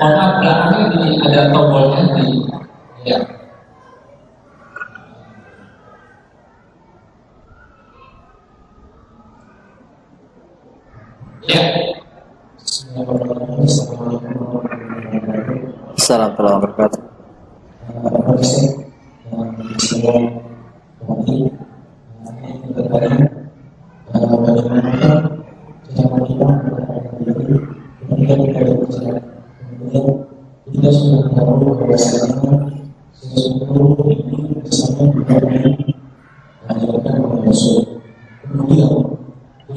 Mohon maaf, belakangnya ini ada tombolnya di ya. Ya. Assalamualaikum warahmatullahi wabarakatuh. Kita sudah tahu bahwasanya sesuatu ini bersama dengan ajaran Rasul. Kemudian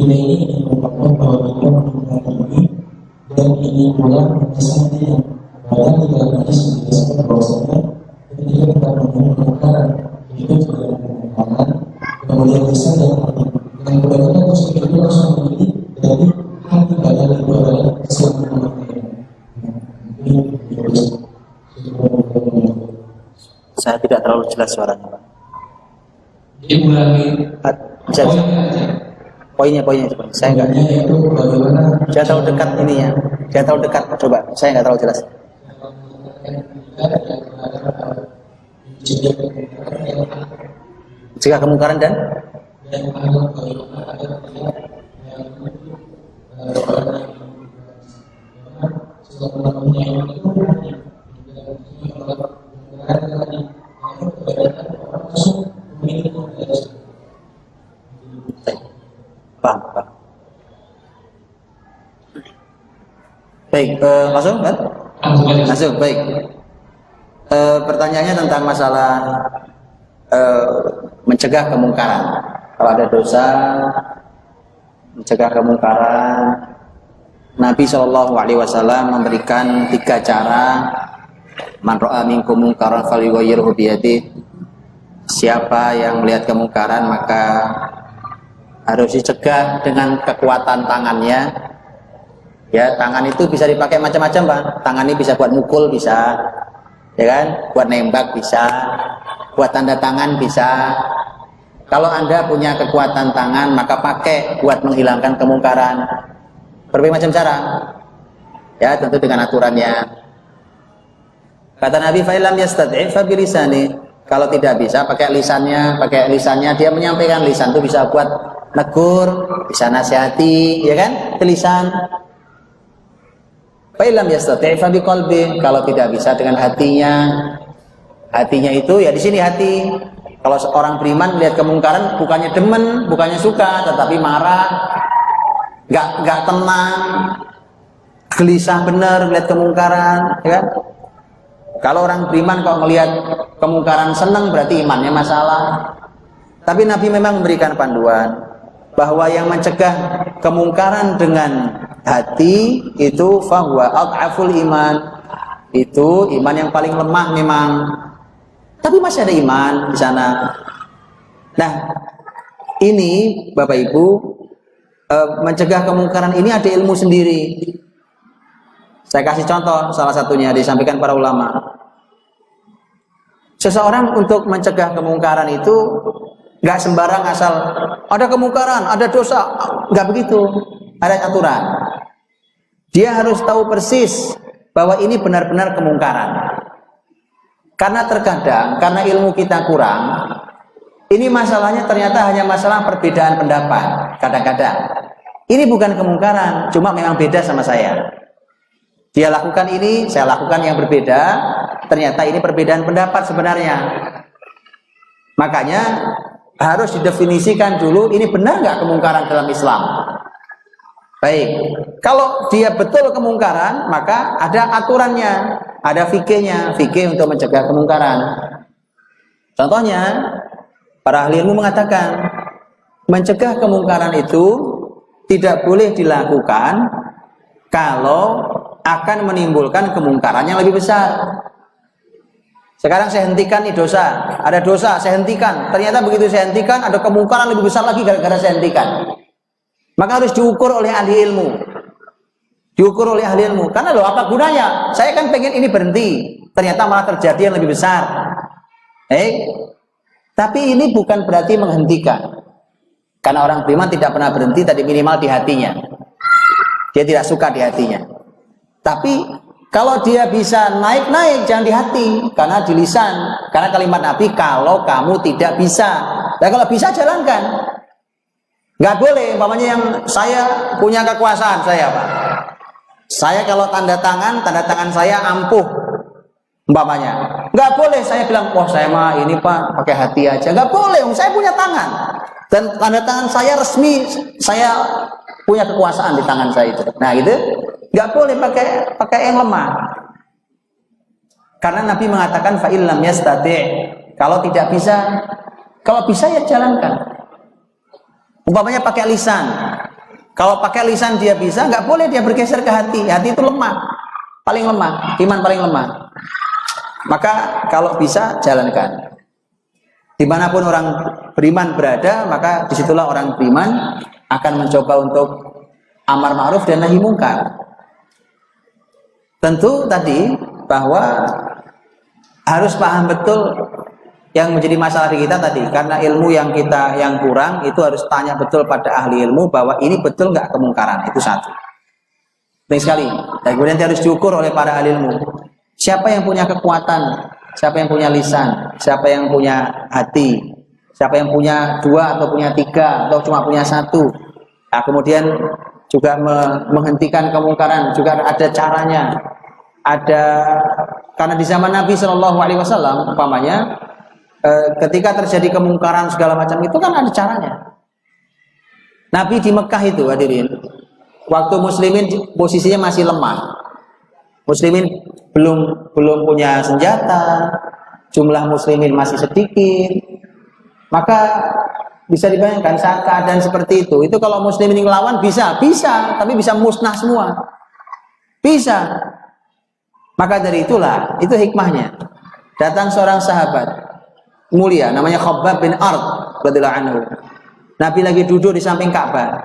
ini merupakan bahwa kita menggunakan ini dan ini pula misalnya bahwa tidak lagi menjelaskan bahwasanya ketika kita menggunakan itu juga menggunakan kemudian bisa yang kebanyakan terus itu langsung menjadi dari hati badan itu adalah keselamatan. Saya tidak terlalu jelas suaranya, Pak. Diulangi Poinnya coba. Saya enggak. Saya terlalu dekat ininya. Saya terlalu dekat. Coba. Saya enggak terlalu jelas. Jika kemungkaran dan paham. Baik, langsung kan? Langsung, baik. Pertanyaannya tentang masalah mencegah kemungkaran. Kalau ada dosa, mencegah kemungkaran, Nabi SAW memberikan 3 cara. Man ra'a minkum mungkaran falyughayyirhu biyadihi. Siapa yang melihat kemungkaran maka harus dicegah dengan kekuatan tangannya. Ya, tangan itu bisa dipakai macam-macam, Pak. Tangan ini bisa buat mukul, bisa, ya kan? Buat nembak bisa, buat tanda tangan bisa. Kalau Anda punya kekuatan tangan, maka pakai buat menghilangkan kemungkaran. Berbagai macam cara. Ya, tentu dengan aturannya. Kata Nabi, fa illam yastati' fa bilisani. Kalau tidak bisa pakai lisannya dia menyampaikan. Lisan itu bisa buat negur, bisa nasihati, ya kan? Lisan. Fa illam yastati' fa biqalbi. Kalau tidak bisa dengan hatinya. Hatinya itu ya di sini hati. Kalau seorang beriman melihat kemungkaran bukannya demen, bukannya suka, tetapi marah, enggak tenang, gelisah benar melihat kemungkaran, ya kan? Kalau orang beriman kalau melihat kemungkaran senang berarti imannya masalah. Tapi Nabi memang memberikan panduan bahwa yang mencegah kemungkaran dengan hati itu fahuwa adhaful iman. Itu iman yang paling lemah memang. Tapi masih ada iman di sana. Nah, ini Bapak Ibu mencegah kemungkaran ini ada ilmu sendiri. Saya kasih contoh salah satunya disampaikan para ulama. Seseorang untuk mencegah kemungkaran itu nggak sembarang asal ada kemungkaran, ada dosa, nggak begitu. Ada aturan. Dia harus tahu persis bahwa ini benar-benar kemungkaran. Karena terkadang karena ilmu kita kurang, ini masalahnya ternyata hanya masalah perbedaan pendapat. Kadang-kadang Ini bukan kemungkaran, cuma memang beda sama saya. Dia lakukan ini, saya lakukan yang berbeda. Ternyata ini perbedaan pendapat sebenarnya. Makanya harus didefinisikan dulu, ini benar nggak kemungkaran dalam Islam. Baik, kalau dia betul kemungkaran, maka ada aturannya, ada fikihnya, fikih untuk mencegah kemungkaran. Contohnya, para ahli ilmu mengatakan, mencegah kemungkaran itu tidak boleh dilakukan kalau akan menimbulkan kemungkaran yang lebih besar. Sekarang saya hentikan nih dosa, ada dosa, saya hentikan. Ternyata begitu saya hentikan, ada kemungkaran lebih besar lagi gara-gara saya hentikan. Maka harus diukur oleh ahli ilmu. Diukur oleh ahli ilmu. Karena loh, apa gunanya? Saya kan pengen ini berhenti, ternyata malah terjadi yang lebih besar. Tapi ini bukan berarti menghentikan. Karena orang beriman tidak pernah berhenti, tadi minimal di hatinya. Dia tidak suka di hatinya. Tapi kalau dia bisa naik-naik, jangan di hati, karena di lisan. Karena kalimat Nabi, kalau kamu tidak bisa. Dan kalau bisa, jalankan. Nggak boleh, umpamanya yang saya punya kekuasaan, saya Pak. Saya kalau tanda tangan saya ampuh. Umpamanya. Nggak boleh saya bilang, wah saya mah ini Pak, pakai hati aja. Nggak boleh, saya punya tangan. Dan tanda tangan saya resmi, saya punya kekuasaan di tangan saya itu. Nah itu nggak boleh pakai yang lemah. Karena Nabi mengatakan fa'il lam yastati', kalau tidak bisa, kalau bisa ya jalankan. Umpamanya pakai lisan. Kalau pakai lisan dia bisa, nggak boleh dia bergeser ke hati. Hati itu lemah, paling lemah, iman paling lemah. Maka kalau bisa jalankan. Dimanapun orang beriman berada, maka disitulah orang beriman akan mencoba untuk amar ma'ruf dan nahi mungkar. Tentu tadi bahwa harus paham betul yang menjadi masalah di kita tadi, karena ilmu yang kita yang kurang itu harus tanya betul pada ahli ilmu bahwa ini betul nggak kemungkaran, itu satu. Penting sekali. Dan kemudian harus diukur oleh para ahli ilmu. Siapa yang punya kekuatan? Siapa yang punya lisan, siapa yang punya hati, siapa yang punya 2 atau punya 3 atau cuma punya 1. Nah, kemudian juga menghentikan kemungkaran juga ada caranya. Ada, karena di zaman Nabi SAW umpamanya ketika terjadi kemungkaran segala macam itu kan ada caranya. Nabi di Mekah itu hadirin, waktu muslimin posisinya masih lemah. Muslimin belum punya senjata, jumlah muslimin masih sedikit. Maka bisa dibayangkan saat keadaan seperti itu kalau muslimin ngelawan bisa, tapi bisa musnah semua. Bisa. Maka dari itulah, itu hikmahnya. Datang seorang sahabat mulia namanya Khabbab bin Ard radhiyallahu anhu. Nabi lagi duduk di samping Ka'bah.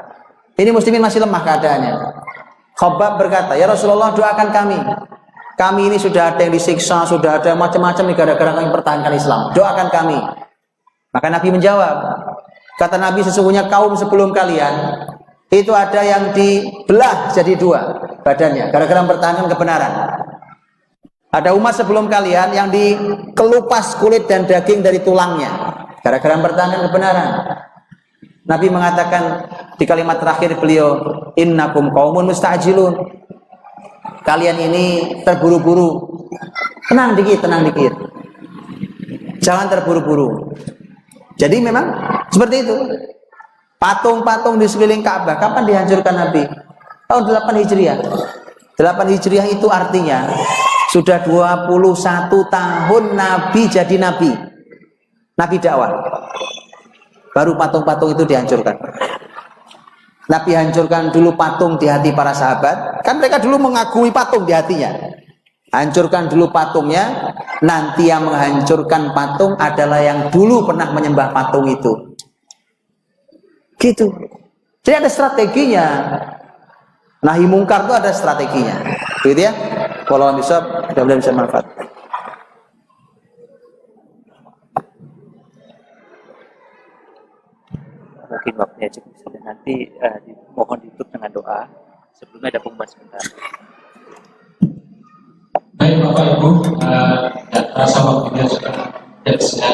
Ini muslimin masih lemah keadaannya. Khabbab berkata, "Ya Rasulullah, doakan kami. Kami ini sudah ada yang disiksa, sudah ada macam-macam nih gara-gara kami pertahankan Islam. Doakan kami." Maka Nabi menjawab, kata Nabi, sesungguhnya kaum sebelum kalian itu ada yang dibelah jadi 2 badannya gara-gara mempertahankan kebenaran. Ada umat sebelum kalian yang dikelupas kulit dan daging dari tulangnya gara-gara mempertahankan kebenaran. Nabi mengatakan di kalimat terakhir beliau, innakum qaumun musta'jilun. Kalian ini terburu-buru. Tenang dikit. Jangan terburu-buru. Jadi memang seperti itu. Patung-patung di sekeliling Ka'bah kapan dihancurkan Nabi? Tahun 8 Hijriah. 8 Hijriah itu artinya sudah 21 tahun Nabi jadi Nabi. Nabi dakwah. Baru patung-patung itu dihancurkan. Nabi hancurkan dulu patung di hati para sahabat. Kan mereka dulu mengagumi patung di hatinya. Hancurkan dulu patungnya. Nanti yang menghancurkan patung adalah yang dulu pernah menyembah patung itu. Gitu. Jadi ada strateginya. Nahi mungkar itu ada strateginya. Gitu ya. Kalau bisa, mudah-mudahan bisa manfaat. Mungkin waktunya cukup sudah, nanti mohon ditutup dengan doa. Sebelumnya ada pengumuman sebentar. Baik Bapak Ibu, rasa waktunya sudah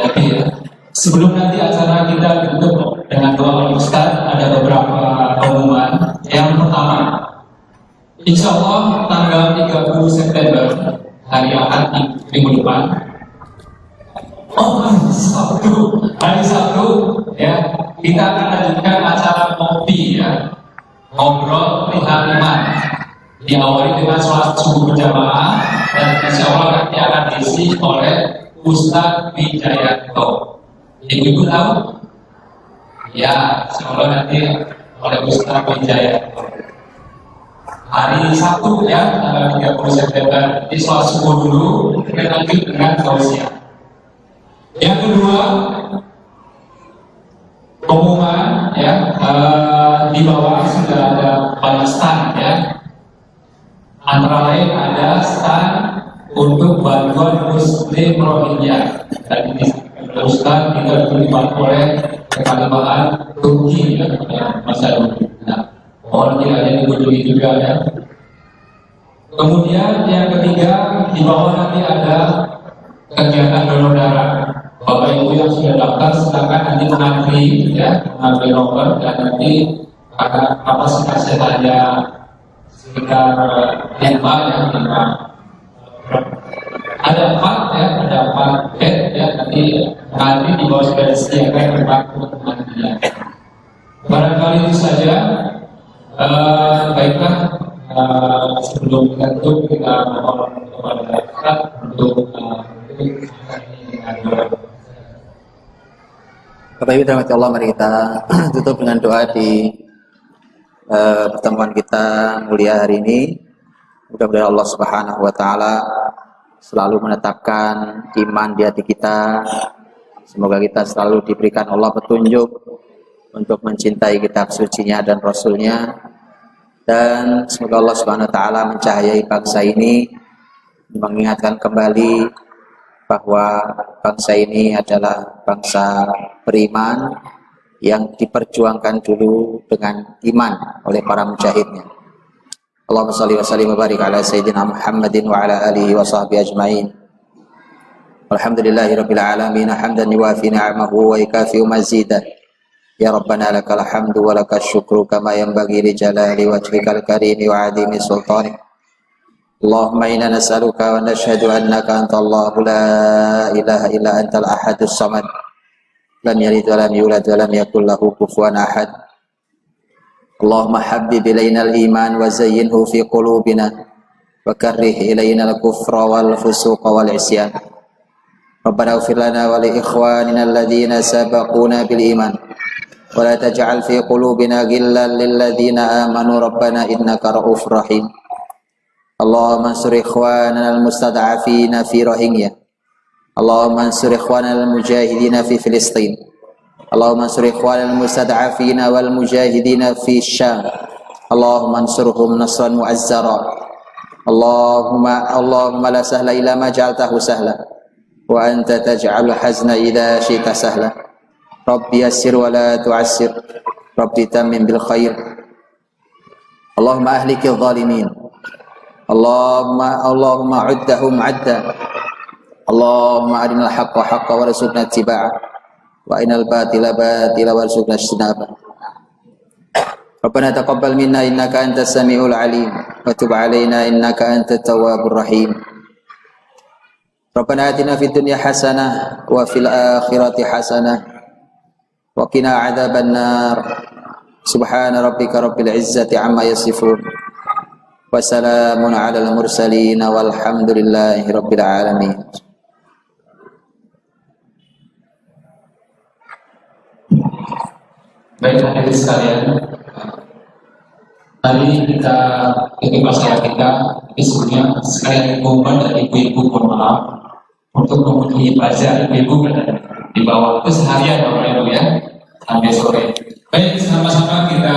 lebih ya. Sebelum nanti acara kita ditutup dengan doa Ustaz, ada beberapa pengumuman. Insya Allah tanggal 30 September hari Ahad minggu depan. Oh, hari Sabtu ya, kita akan lanjutkan acara ngopi ya, ngobrol perihal iman. Diawali dengan sholat subuh berjamaah dan insya Allah nanti akan diisi oleh Ustadz Wijayanto. Ibu-ibu tahu? Ya, insya Allah nanti oleh Ustadz Wijayanto. Hari Sabtu ya, tanggal 30 September di sholat subuh dulu, kita lanjut dengan tausiah. Yang kedua, pengumuman ya, di bawah sudah ada banyak stand ya. Antara lain ada stand untuk bantuan Muslim Rohingya. Tadi disebutkan Ustaz kita dibantu oleh keagamaan Turki ya, masa dulu. Nah, mohon tidak ada dikunjungi juga ya. Kemudian yang ketiga di bawah nanti ada kegiatan donor darah. Bapak Ibu yang sudah daftar silakan nanti mengantri ya, mengambil nomor dan nanti karena kapasitasnya hanya sekitar 5 ya, 5. Ada 4 ya, ada 4 bed ya, nanti di bawah sudah disediakan tempat untuk penantian. Barangkali itu saja. Baiklah, sebelum kita tutup kita mohon kepada Ustaz untuk Bapak Ibu dirahmati Allah, mari kita tutup dengan doa di pertemuan kita mulia hari ini. Mudah-mudahan Allah Subhanahu wa taala selalu menetapkan iman di hati kita. Semoga kita selalu diberikan Allah petunjuk untuk mencintai kitab sucinya dan rasulnya, dan semoga Allah Subhanahu wa taala mencahayai bangsa ini, mengingatkan kembali bahwa bangsa ini adalah bangsa beriman yang diperjuangkan dulu dengan iman oleh para mujahidnya. Allahumma shalli wa sallim wa barik ala sayyidina Muhammadin wa ala alihi wa sahbihi ajma'in. Alhamdulillahi rabbil alamin, hamdan yuwafi ni'amahu wa yukafi mazidah. Ya Rabbana lakal hamdu wa lakal syukru kama yanbaghi li jalali wajhikal karimi wa 'azimi sultanik. Allahumma inna nas'aluka wa nashhadu annaka antallahu la ilaha illa antal ahadus samad lam yalid wa lam yulad wa lam yakul lahu kufuwan ahad. Allahumma habbib ilayna al-iman wa zayyinhu fi qulubina wa karrih ilayna al-kufra wal fusuqa wal isyan. Rabbana ighfir lana wa li ikhwanina alladhina sabaquna bil iman wa la taj'al fi qulubina ghillan lil ladzina amanu rabbana innaka ra'ufur rahim. Allahumma ansur ikhwanana al-mustad'afina fi Rohingya. Allahumma ansur ikhwanana al-mujahidina fi Filistin. Allahumma ansur ikhwanana al-mustad'afina wal mujahidina fi Syam. Allahumma ansurhum nasran mu'azzara. Allahumma la sahla illa ma ja'altahu sahla wa anta taj'alul hazna idza syi'ta sahla. Rabbi yassir wa la tu'assir. Rabbi tammim bil khair. Allahumma ahlikil zalimin. Allahumma uddahum adda. Allahumma arinal haqqa haqqa warzuqna ittiba'ah wa arinal batila batila warzuqna ijtinabah. Rabbana taqabbal minna innaka antas samiul alim wa tub alaina innaka antat tawwabur rahim. Rabbana atina fid dunya hasanah wa fil akhirati hasanah wa qina adzaban nar. Subhana rabbika rabbil izzati amma yasifun. Wassalamun ala al-mursalin walhamdulillahi rabbil alamin. Baik hadirin sekalian, tadi kita ketika masyarakat kita sebelumnya sekalian pengumuman dari ibu-ibu, mohon maaf untuk memenuhi pelajar ibu-ibu di bawah itu seharian Bapak Ibu ya sampai sore. Baik, sama-sama kita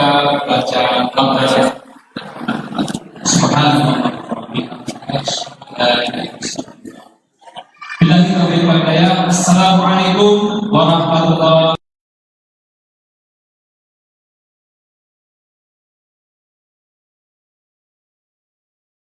baca doa. Subhanallah. Assalamualaikum warahmatullahi wabarakatuh.